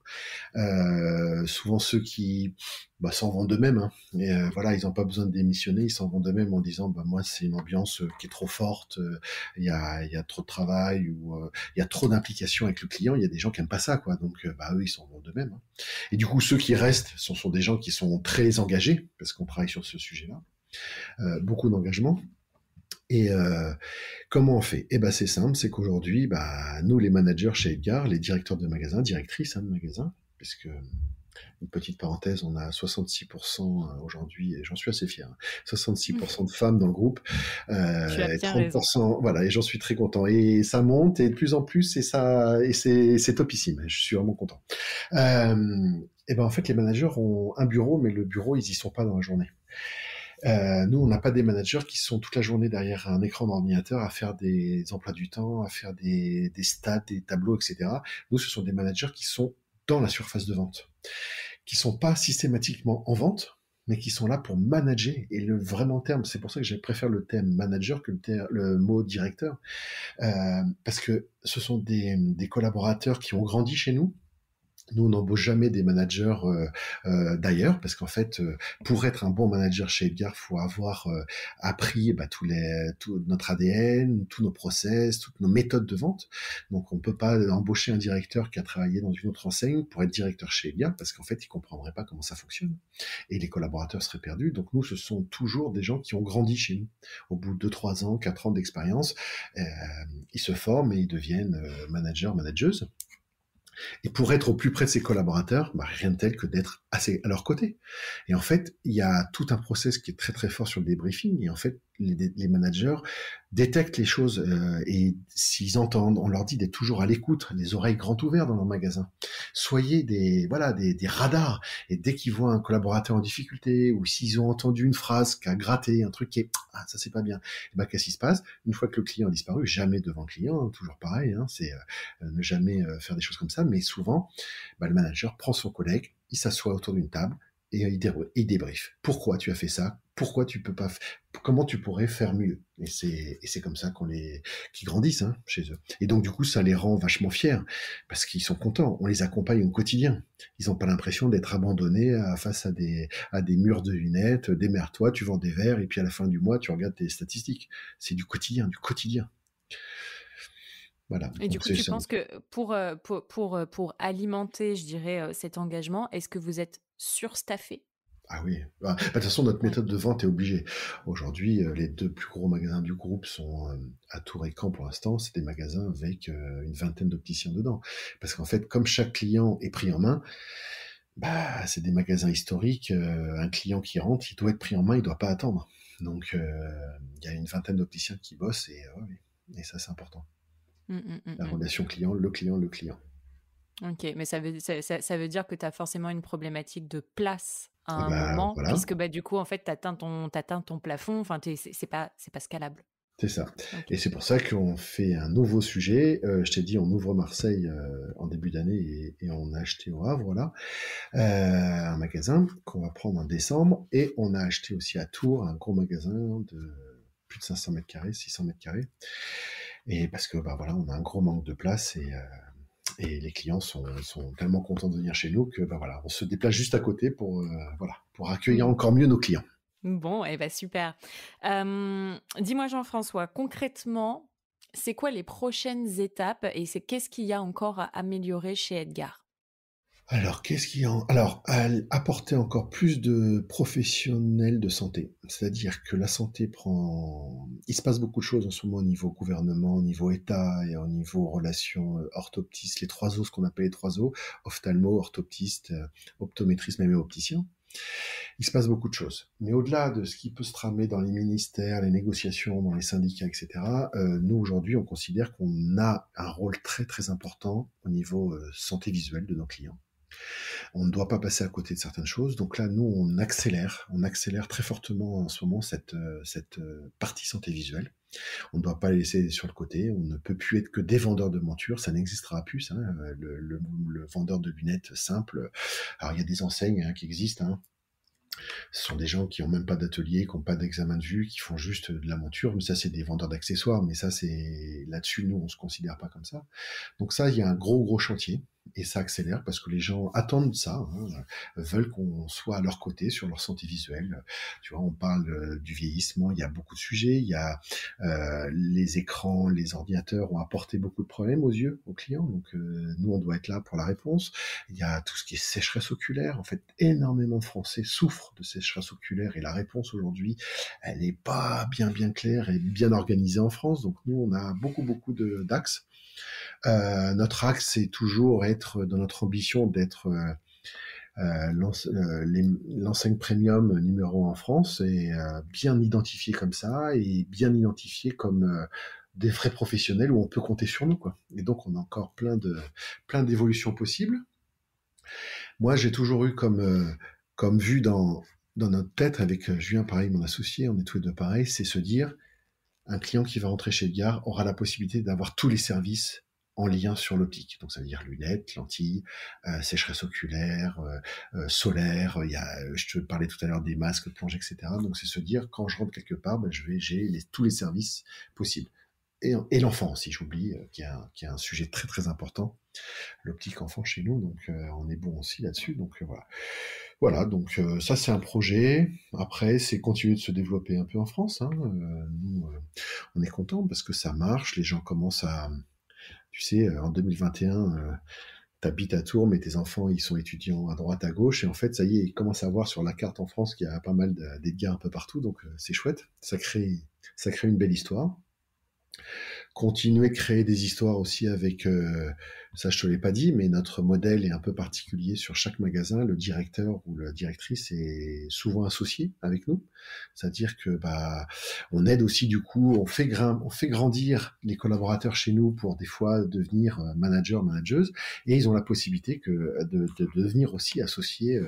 Souvent ceux qui bah, s'en vont d'eux-mêmes, hein, et voilà, ils n'ont pas besoin de démissionner, ils s'en vont d'eux-mêmes en disant bah moi c'est une ambiance qui est trop forte, il y a trop de travail ou il y a trop d'implication avec le client. Il y a des gens qui aiment pas ça, quoi. Donc bah eux ils s'en vont d'eux-mêmes, hein. Et du coup ceux qui restent sont des gens qui sont très engagés parce qu'on travaille sur ce sujet-là, beaucoup d'engagement. Et comment on fait? Eh ben c'est simple, c'est qu'aujourd'hui, bah, nous les managers chez Edgar, les directeurs de magasin, directrices hein, de magasin, puisque Une petite parenthèse, on a 66% aujourd'hui, et j'en suis assez fier, hein, 66% de femmes dans le groupe, Tu as et bien raison. 30%, voilà, et j'en suis très content. Et ça monte, et de plus en plus, et c'est topissime. Je suis vraiment content. Et ben en fait, les managers ont un bureau, mais le bureau, ils y sont pas dans la journée. Nous, on n'a pas des managers qui sont toute la journée derrière un écran d'ordinateur à faire des emplois du temps, à faire des stats, des tableaux, etc. Nous, ce sont des managers qui sont dans la surface de vente, qui sont pas systématiquement en vente, mais qui sont là pour manager. Et le vraiment terme, c'est pour ça que je préfère le terme manager que le mot directeur, parce que ce sont des collaborateurs qui ont grandi chez nous. Nous, on n'embauche jamais des managers d'ailleurs, parce qu'en fait, pour être un bon manager chez Edgar, il faut avoir appris tout notre ADN, tous nos process, toutes nos méthodes de vente. Donc, on peut pas embaucher un directeur qui a travaillé dans une autre enseigne pour être directeur chez Edgar, parce qu'en fait, il comprendrait pas comment ça fonctionne. Et les collaborateurs seraient perdus. Donc, nous, ce sont toujours des gens qui ont grandi chez nous. Au bout de 2, 3 ans, 4 ans d'expérience, euh, ils se forment et ils deviennent managers, manageuses. Et pour être au plus près de ses collaborateurs, rien de tel que d'être à leur côté. Et en fait, il y a tout un process qui est très très fort sur le débriefing. Et en fait, les managers détectent les choses et s'ils entendent, on leur dit d'être toujours à l'écoute, les oreilles grandes ouvertes dans leur magasin. Soyez des radars. Et dès qu'ils voient un collaborateur en difficulté ou s'ils ont entendu une phrase qui a gratté, un truc qui est ça c'est pas bien, et qu'est-ce qui se passe une fois que le client a disparu? Jamais devant le client, hein, toujours pareil. Hein, c'est ne jamais faire des choses comme ça. Mais souvent, le manager prend son collègue, il s'assoit autour d'une table et il débrief. Pourquoi tu as fait ça? Pourquoi tu peux pas? Comment tu pourrais faire mieux? Et c'est comme ça qu'ils grandissent hein, chez eux. Et donc du coup, ça les rend vachement fiers parce qu'ils sont contents. On les accompagne au quotidien. Ils n'ont pas l'impression d'être abandonnés face à des murs de lunettes. Démerde-toi, tu vends des verres et puis à la fin du mois, tu regardes tes statistiques. C'est du quotidien, du quotidien. Voilà. Et du Donc coup, tu penses que pour alimenter, je dirais, cet engagement, est-ce que vous êtes surstaffé? Ah oui. De toute façon, notre Ouais. méthode de vente est obligée. Aujourd'hui, les 2 plus gros magasins du groupe sont à Tours et Caen pour l'instant. C'est des magasins avec une vingtaine d'opticiens dedans. Parce qu'en fait, comme chaque client est pris en main, c'est des magasins historiques. Un client qui rentre, il doit être pris en main, il doit pas attendre. Donc, il y a une vingtaine d'opticiens qui bossent et ça, c'est important. Mmh, mmh, mmh, La mmh. relation client, le client, le client. OK, mais ça veut dire que tu as forcément une problématique de place à Ah un moment, voilà. puisque, du coup, en fait, tu atteins ton plafond, enfin, c'est pas scalable. C'est ça. Et OK. c'est pour ça qu'on fait un nouveau sujet. Je t'ai dit, on ouvre Marseille en début d'année et on a acheté au Havre, voilà, un magasin qu'on va prendre en décembre. Et on a acheté aussi à Tours un gros magasin de plus de 500 mètres carrés, 600 mètres carrés. Et parce que voilà, on a un gros manque de place et les clients sont tellement contents de venir chez nous que voilà, on se déplace juste à côté pour accueillir Mmh. encore mieux nos clients. Bon, et super. Dis-moi Jean-François, concrètement, c'est quoi les prochaines étapes et qu'est-ce qu'il y a encore à améliorer chez Edgar? Alors, apporter encore plus de professionnels de santé. C'est-à-dire que la santé il se passe beaucoup de choses en ce moment au niveau gouvernement, au niveau État et au niveau relations orthoptistes, les 3 O, ce qu'on appelle les 3 O, ophtalmo, orthoptiste, optométriste, même opticien. Il se passe beaucoup de choses. Mais au-delà de ce qui peut se tramer dans les ministères, les négociations, dans les syndicats, etc., nous, aujourd'hui, on considère qu'on a un rôle très, très important au niveau santé visuelle de nos clients. On ne doit pas passer à côté de certaines choses. Donc là, nous, on accélère très fortement en ce moment cette partie santé visuelle. On ne doit pas la laisser sur le côté. On ne peut plus être que des vendeurs de montures. Ça n'existera plus. Hein. Le vendeur de lunettes simple. Alors, il y a des enseignes qui existent. Hein. Ce sont des gens qui ont même pas d'atelier, qui n'ont pas d'examen de vue, qui font juste de la monture. Mais ça, c'est des vendeurs d'accessoires. Mais ça, c'est là-dessus, nous, on se considère pas comme ça. Donc ça, il y a un gros chantier. Et ça accélère parce que les gens attendent ça, hein, veulent qu'on soit à leur côté sur leur santé visuelle. Tu vois, on parle du vieillissement, il y a beaucoup de sujets, il y a les écrans, les ordinateurs ont apporté beaucoup de problèmes aux yeux, aux clients, donc nous on doit être là pour la réponse. Il y a tout ce qui est sécheresse oculaire, en fait énormément de Français souffrent de sécheresse oculaire et la réponse aujourd'hui, elle n'est pas bien claire et bien organisée en France, donc nous on a beaucoup d'axes. Notre axe, c'est toujours être dans notre ambition d'être l'enseigne premium numéro 1 en France est bien identifiée comme ça et bien identifiée comme des vrais professionnels où on peut compter sur nous, quoi. Et donc, on a encore plein d'évolutions possibles. Moi, j'ai toujours eu comme vue dans notre tête, avec Julien, pareil, mon associé, on est tous les deux pareils, c'est se dire, un client qui va rentrer chez Edgar aura la possibilité d'avoir tous les services en lien sur l'optique. Donc ça veut dire lunettes, lentilles, sécheresse oculaire, solaire. Je te parlais tout à l'heure des masques, plonges, etc. Donc c'est se dire, quand je rentre quelque part, j'ai tous les services possibles. Et l'enfant aussi, j'oublie, qui est un sujet très très important, l'optique enfant chez nous. Donc on est bon aussi là-dessus. Donc voilà. Voilà, donc ça c'est un projet. Après, c'est continuer de se développer un peu en France, hein. Nous, on est content parce que ça marche. Les gens commencent à, tu sais, en 2021, t'habites à Tours, mais tes enfants, ils sont étudiants à droite, à gauche, et en fait, ça y est, ils commencent à voir sur la carte en France qu'il y a pas mal d'Edgar un peu partout, donc c'est chouette. Ça crée une belle histoire. Continuer de créer des histoires aussi avec, ça je te l'ai pas dit, mais notre modèle est un peu particulier sur chaque magasin. Le directeur ou la directrice est souvent associé avec nous. C'est-à-dire que on aide aussi du coup, on fait grandir les collaborateurs chez nous pour des fois devenir manageuses, et ils ont la possibilité de devenir aussi associés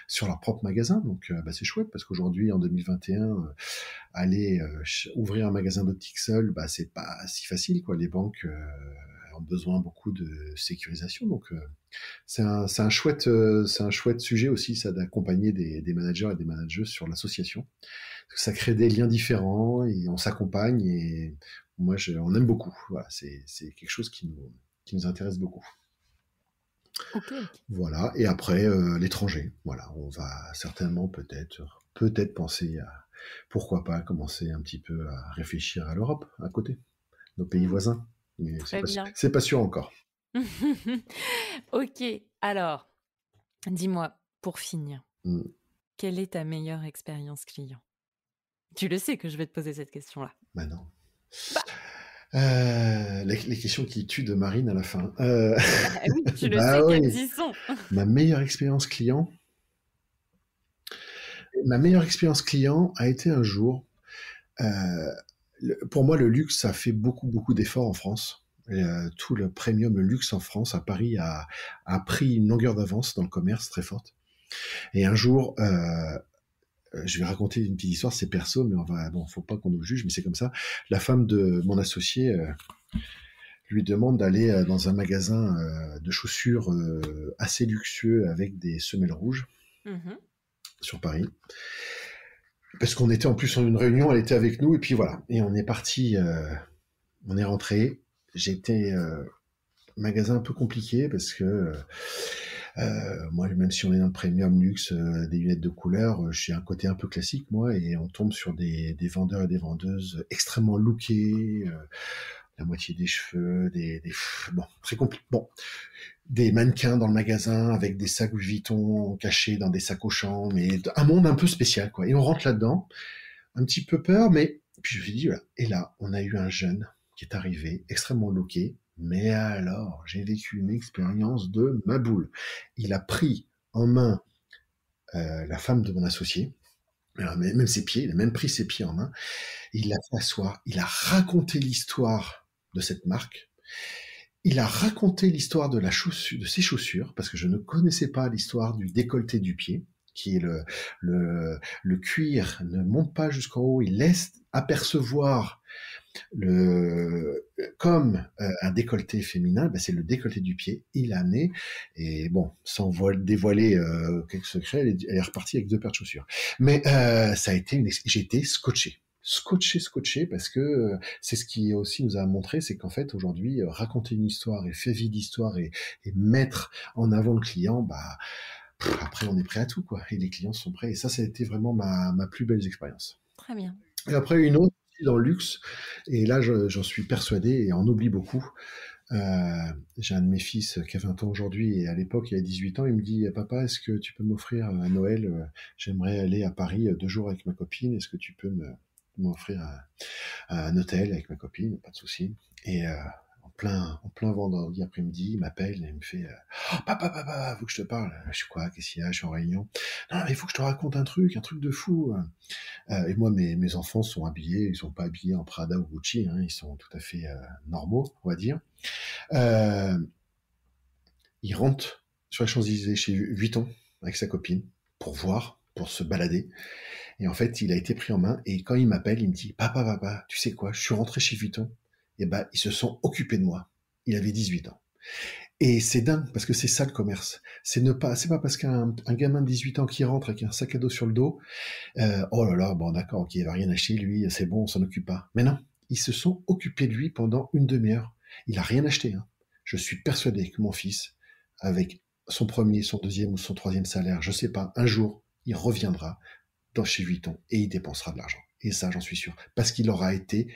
sur leur propre magasin. Donc c'est chouette parce qu'aujourd'hui en 2021, aller ouvrir un magasin d'optique seul, c'est pas si facile, quoi. Les banques ont besoin beaucoup de sécurisation, donc c'est un chouette sujet aussi, ça, d'accompagner des managers et des manageuses sur l'association. Ça crée des liens différents et on s'accompagne, et moi, on aime beaucoup. Voilà, c'est quelque chose qui nous intéresse beaucoup. Ok. Voilà, et après l'étranger. Voilà, on va certainement peut-être penser à, pourquoi pas, commencer un petit peu à réfléchir à l'Europe à côté, nos pays voisins. Mais Très bien. c'est pas sûr encore. Ok, alors, dis-moi, pour finir, quelle est ta meilleure expérience client? Tu le sais que je vais te poser cette question-là. Non. Les questions qui tuent de Marine à la fin. Oui, tu le sais qu'elles y sont. Ma meilleure expérience client. Ma meilleure expérience client a été un jour. Pour moi, le luxe, ça fait beaucoup, beaucoup d'efforts en France. Tout le premium, le luxe en France, à Paris, a pris une longueur d'avance dans le commerce très forte. Et un jour, je vais raconter une petite histoire, c'est perso, mais faut pas qu'on nous juge, mais c'est comme ça. La femme de mon associé lui demande d'aller dans un magasin de chaussures assez luxueux avec des semelles rouges sur Paris. Parce qu'on était en plus en une réunion, elle était avec nous, et puis voilà. Et on est parti, on est rentré. J'étais magasin un peu compliqué parce que moi, même si on est dans le premium luxe, des lunettes de couleur, j'ai un côté un peu classique, moi, et on tombe sur des vendeurs et des vendeuses extrêmement lookés, la moitié des cheveux, très compliqué. Bon, des mannequins dans le magasin avec des sacs Louis Vuitton cachés dans des sacochants, mais un monde un peu spécial, quoi. Et on rentre là-dedans, un petit peu peur, mais puis je me suis dit, voilà. Et là, on a eu un jeune qui est arrivé, extrêmement looké, mais alors, j'ai vécu une expérience de ma boule. Il a pris en main la femme de mon associé, même ses pieds, il a même pris ses pieds en main, il l'a fait asseoir, il a raconté l'histoire de cette marque, il a raconté l'histoire de ses chaussures, parce que je ne connaissais pas l'histoire du décolleté du pied, qui est le cuir ne monte pas jusqu'en haut, il laisse apercevoir comme un décolleté féminin, c'est le décolleté du pied. Il a amené, et bon, sans dévoiler quelques secrets, elle est repartie avec 2 paires de chaussures. Mais ça a été j'ai été scotché, parce que c'est ce qui aussi nous a montré, c'est qu'en fait aujourd'hui, raconter une histoire et faire vivre l'histoire et mettre en avant le client, après on est prêt à tout, quoi. Et les clients sont prêts. Et ça a été vraiment ma plus belle expérience. Très bien. Et après une autre dans le luxe, et là j'en suis persuadé, et on oublie beaucoup. J'ai un de mes fils qui a 20 ans aujourd'hui, et à l'époque il a 18 ans, il me dit: papa, est-ce que tu peux m'offrir à Noël, j'aimerais aller à Paris 2 jours avec ma copine, est-ce que tu peux m'offrir un hôtel avec ma copine? Pas de souci. Et en plein vendredi après-midi, il m'appelle et il me fait «Oh, papa, faut que je te parle». Je suis quoi? Qu'est-ce qu'il y a? Je suis en réunion. Non, mais il faut que je te raconte un truc de fou. Et moi, mes enfants sont habillés, ils sont pas habillés en Prada ou Gucci, hein, ils sont tout à fait normaux, on va dire. Euh, il rentre sur les Champs-Élysées chez Vuitton avec sa copine pour voir, pour se balader. Et en fait, il a été pris en main. Et quand il m'appelle, il me dit papa, tu sais quoi? Je suis rentré chez Vuitton. Et ben, ils se sont occupés de moi. Il avait 18 ans. Et c'est dingue parce que c'est ça le commerce. C'est pas parce qu'un gamin de 18 ans qui rentre avec un sac à dos sur le dos, oh là là, bon d'accord, ok, il va rien acheter, lui, c'est bon, on s'en occupe pas. Mais non, ils se sont occupés de lui pendant une demi-heure. Il a rien acheté, hein. Je suis persuadé que mon fils, avec son premier, son deuxième ou son troisième salaire, je sais pas, un jour, il reviendra dans chez Vuitton et il dépensera de l'argent. Et ça, j'en suis sûr. Parce qu'il aura été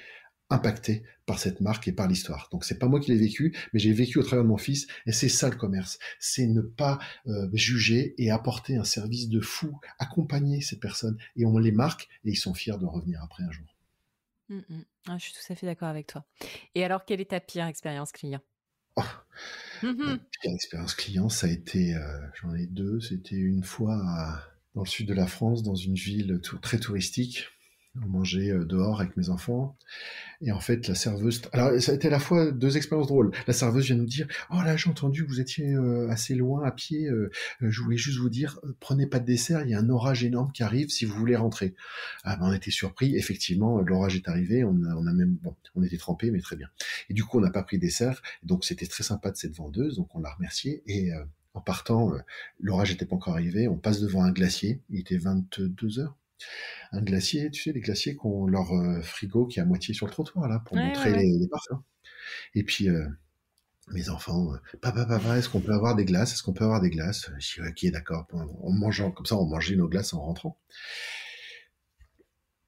impacté par cette marque et par l'histoire. Donc c'est pas moi qui l'ai vécu, mais j'ai vécu au travers de mon fils, et c'est ça le commerce. C'est ne pas juger et apporter un service de fou, accompagner ces personnes, et on les marque, et ils sont fiers de revenir après un jour. Ah, je suis tout à fait d'accord avec toi. Et alors, quelle est ta pire expérience client? Oh, la pire expérience client, ça a été, j'en ai deux, c'était une fois dans le sud de la France, dans une ville très touristique. On mangeait dehors avec mes enfants. Et en fait, la serveuse... Alors, ça a été à la fois deux expériences drôles. La serveuse vient nous dire «Oh là, j'ai entendu que vous étiez assez loin à pied. Je voulais juste vous dire, prenez pas de dessert, il y a un orage énorme qui arrive si vous voulez rentrer.» Ah ben, on était surpris. Effectivement, l'orage est arrivé. On a même... Bon, on était trempés, mais très bien. Et du coup, on n'a pas pris de dessert. Donc, c'était très sympa de cette vendeuse. Donc, on l'a remerciée. Et en partant, l'orage n'était pas encore arrivé. On passe devant un glacier. Il était 22 heures. Un glacier, tu sais, les glaciers qui ont leur frigo qui est à moitié sur le trottoir, là, pour montrer Ouais. les parfums. Et puis, mes enfants, papa, est-ce qu'on peut avoir des glaces? Est-ce qu'on peut avoir des glaces? Je dis, ok, d'accord. En mangeant, comme ça, on mangeait nos glaces en rentrant.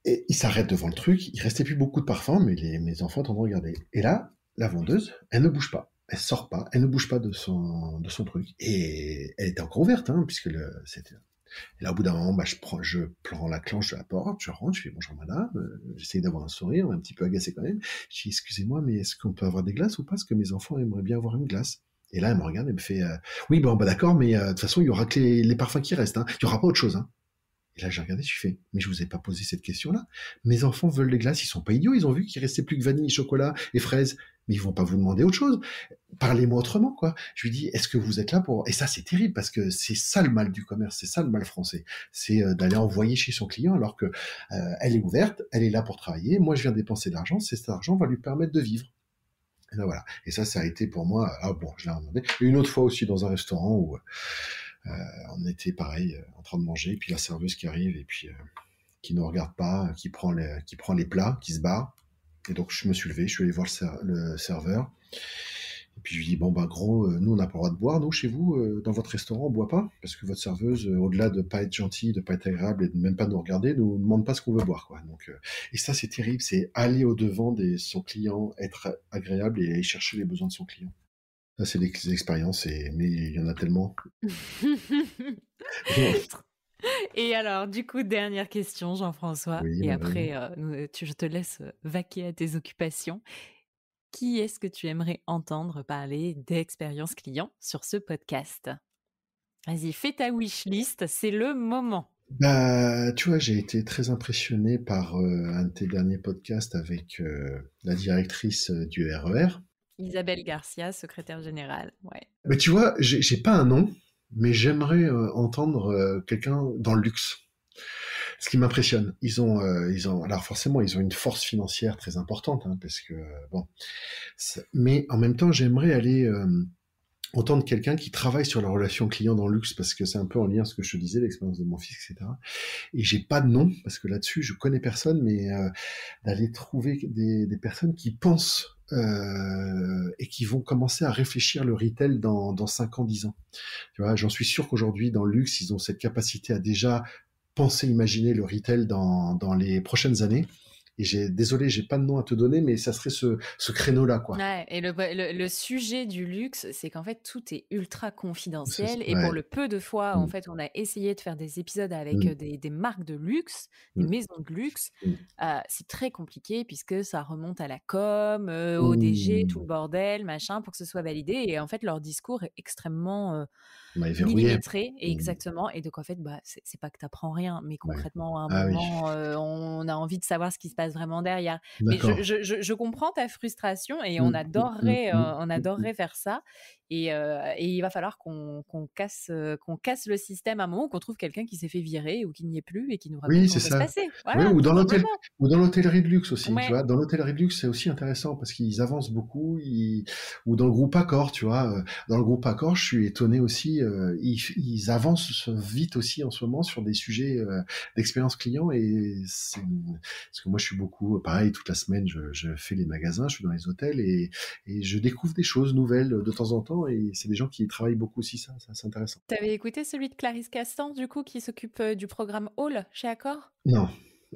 Et ils s'arrêtent devant le truc, il restait plus beaucoup de parfums, mais mes enfants t'en ont regardé. Et là, la vendeuse, elle ne bouge pas. Elle sort pas, elle ne bouge pas de son truc. Et elle était encore ouverte, hein, puisque c'était... Et là, au bout d'un moment, je prends la clenche de la porte, je rentre, je fais bonjour madame, j'essaye d'avoir un sourire, un petit peu agacé quand même. Je dis excusez-moi, mais est-ce qu'on peut avoir des glaces ou pas? Parce que mes enfants aimeraient bien avoir une glace. Et là, elle me regarde et me fait oui, bon, bah d'accord, mais de toute façon, il y aura que les parfums qui restent, hein. Il y aura pas autre chose, hein. Et là, j'ai regardé, je fais mais je vous ai pas posé cette question-là. Mes enfants veulent des glaces, ils sont pas idiots, ils ont vu qu'il restait plus que vanille, chocolat et fraises. Mais ils vont pas vous demander autre chose. Parlez-moi autrement, quoi. Je lui dis, est-ce que vous êtes là pour... Et ça, c'est terrible, parce que c'est ça le mal du commerce, c'est ça le mal français. C'est d'aller envoyer chez son client, alors que elle est ouverte, elle est là pour travailler, moi je viens dépenser de l'argent, cet argent va lui permettre de vivre. Et ben voilà. Et ça a été pour moi... Ah bon, je l'ai demandé. Et une autre fois aussi dans un restaurant où on était pareil, en train de manger, et puis la serveuse qui arrive, et puis qui ne regarde pas, qui prend les plats, qui se barre. Et donc je me suis levé, je suis allé voir le serveur. Et puis je lui dis, bon ben gros, nous on n'a pas le droit de boire, nous chez vous, dans votre restaurant on boit pas, parce que votre serveuse, au-delà de pas être gentille, de pas être agréable et de même pas nous regarder, nous demande pas ce qu'on veut boire, quoi. Donc, et ça c'est terrible, c'est aller au-devant de son client, être agréable et aller chercher les besoins de son client. Ça c'est des expériences, mais il y en a tellement. Et alors, du coup, dernière question, Jean-François, Oui, et Marine. après, je te laisse vaquer à tes occupations. Qui est-ce que tu aimerais entendre parler d'expérience client sur ce podcast? Vas-y, fais ta wishlist, c'est le moment. Bah, tu vois, j'ai été très impressionné par un de tes derniers podcasts avec la directrice du RER. Isabelle Garcia, secrétaire générale. Ouais. Mais tu vois, j'ai pas un nom, mais j'aimerais entendre quelqu'un dans le luxe. Ce qui m'impressionne, alors forcément, ils ont une force financière très importante, hein, parce que bon, mais en même temps, j'aimerais aller entendre quelqu'un qui travaille sur la relation client dans le luxe, parce que c'est un peu en lien avec ce que je te disais, l'expérience de mon fils, etc. Et j'ai pas de nom, parce que là-dessus, je connais personne, mais d'aller trouver des personnes qui pensent et qui vont commencer à réfléchir le retail dans 5 ans, 10 ans. Tu vois, j'en suis sûr qu'aujourd'hui, dans le luxe, ils ont cette capacité à déjà penser, imaginer le retail dans les prochaines années. Désolé, j'ai pas de nom à te donner, mais ça serait ce créneau-là, quoi. Ouais, et le sujet du luxe, c'est qu'en fait, tout est ultra confidentiel. Et pour Ouais. le peu de fois, en Mmh. fait, on a essayé de faire des épisodes avec Mmh. des marques de luxe, des Mmh. maisons de luxe, Mmh. c'est très compliqué puisque ça remonte à la com, au DG, tout Mmh. le bordel, machin, pour que ce soit validé. Et en fait, leur discours est extrêmement Ouais, verrouillé. millimétré. Et Mmh. exactement. Et donc, en fait, bah, c'est pas que tu apprends rien, mais Ouais. concrètement, à un Ah oui, moment, on a envie de savoir ce qui se passe vraiment derrière. Mais d'accord. je comprends ta frustration et Mmh, mmh, mmh, mmh, on mmh, mmh. adorerait faire ça. Et il va falloir qu'on casse le système à un moment, ou qu'on trouve quelqu'un qui s'est fait virer ou qui n'y est plus et qui nous raconte Oui, comment c'est ça se ça. passait. Oui, Voilà, tout simplement. ou dans l'hôtellerie de luxe aussi, tu Ouais. vois? Dans l'hôtellerie de luxe, c'est aussi intéressant parce qu'ils avancent beaucoup, ou dans le groupe Accor, tu vois? Dans le groupe Accor, je suis étonné aussi, ils avancent vite aussi en ce moment sur des sujets, d'expérience client, parce que moi je suis beaucoup, pareil, toute la semaine, je fais les magasins, je suis dans les hôtels et je découvre des choses nouvelles de temps en temps, et c'est des gens qui travaillent beaucoup aussi ça, c'est intéressant. T'avais écouté celui de Clarisse Castan, du coup, qui s'occupe du programme Hall chez Accor? Non.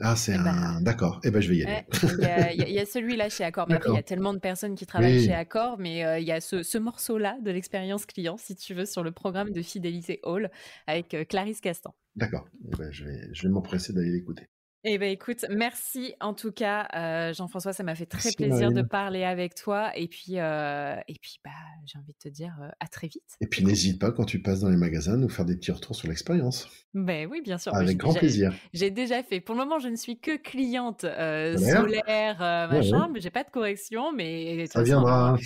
Ah, Eh ben, d'accord. Eh ben, je vais y ouais, aller. il y a celui-là chez Accor. Mais après, il y D'accord. a tellement de personnes qui travaillent chez Oui, Accor, mais il y a ce morceau-là de l'expérience client, si tu veux, sur le programme de fidélité Hall avec Clarisse Castan. d'accord. Eh ben, je vais m'empresser d'aller l'écouter. Eh ben écoute, merci en tout cas, Jean-François, ça m'a fait très Merci plaisir de Marine. parler avec toi. Bah, j'ai envie de te dire, à très vite, Et du puis coup. n'hésite pas, quand tu passes dans les magasins, nous faire des petits retours sur l'expérience. Ben oui, bien sûr, mais Avec grand plaisir. j'ai déjà fait. Pour le moment, je ne suis que cliente, Solaire? solaire, Ouais, ouais, machin, mais j'ai pas de correction, mais de toute ça façon, viendra.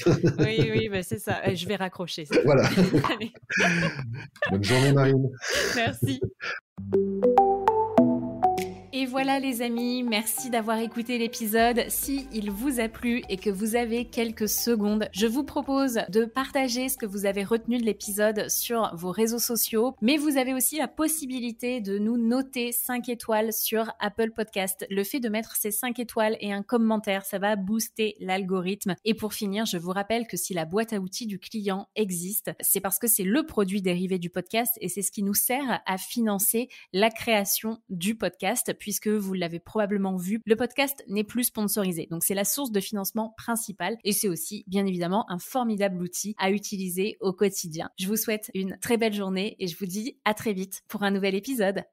oui, oui, bah, c'est ça. Je vais raccrocher, c'est tout. Voilà. Allez, Bonne journée Marine. merci. Et voilà les amis, merci d'avoir écouté l'épisode. Si il vous a plu et que vous avez quelques secondes, je vous propose de partager ce que vous avez retenu de l'épisode sur vos réseaux sociaux, mais vous avez aussi la possibilité de nous noter 5 étoiles sur Apple Podcast. Le fait de mettre ces 5 étoiles et un commentaire, ça va booster l'algorithme. Et pour finir, je vous rappelle que si la boîte à outils du client existe, c'est parce que c'est le produit dérivé du podcast et c'est ce qui nous sert à financer la création du podcast, puisque vous l'avez probablement vu, le podcast n'est plus sponsorisé. Donc c'est la source de financement principale et c'est aussi bien évidemment un formidable outil à utiliser au quotidien. Je vous souhaite une très belle journée et je vous dis à très vite pour un nouvel épisode.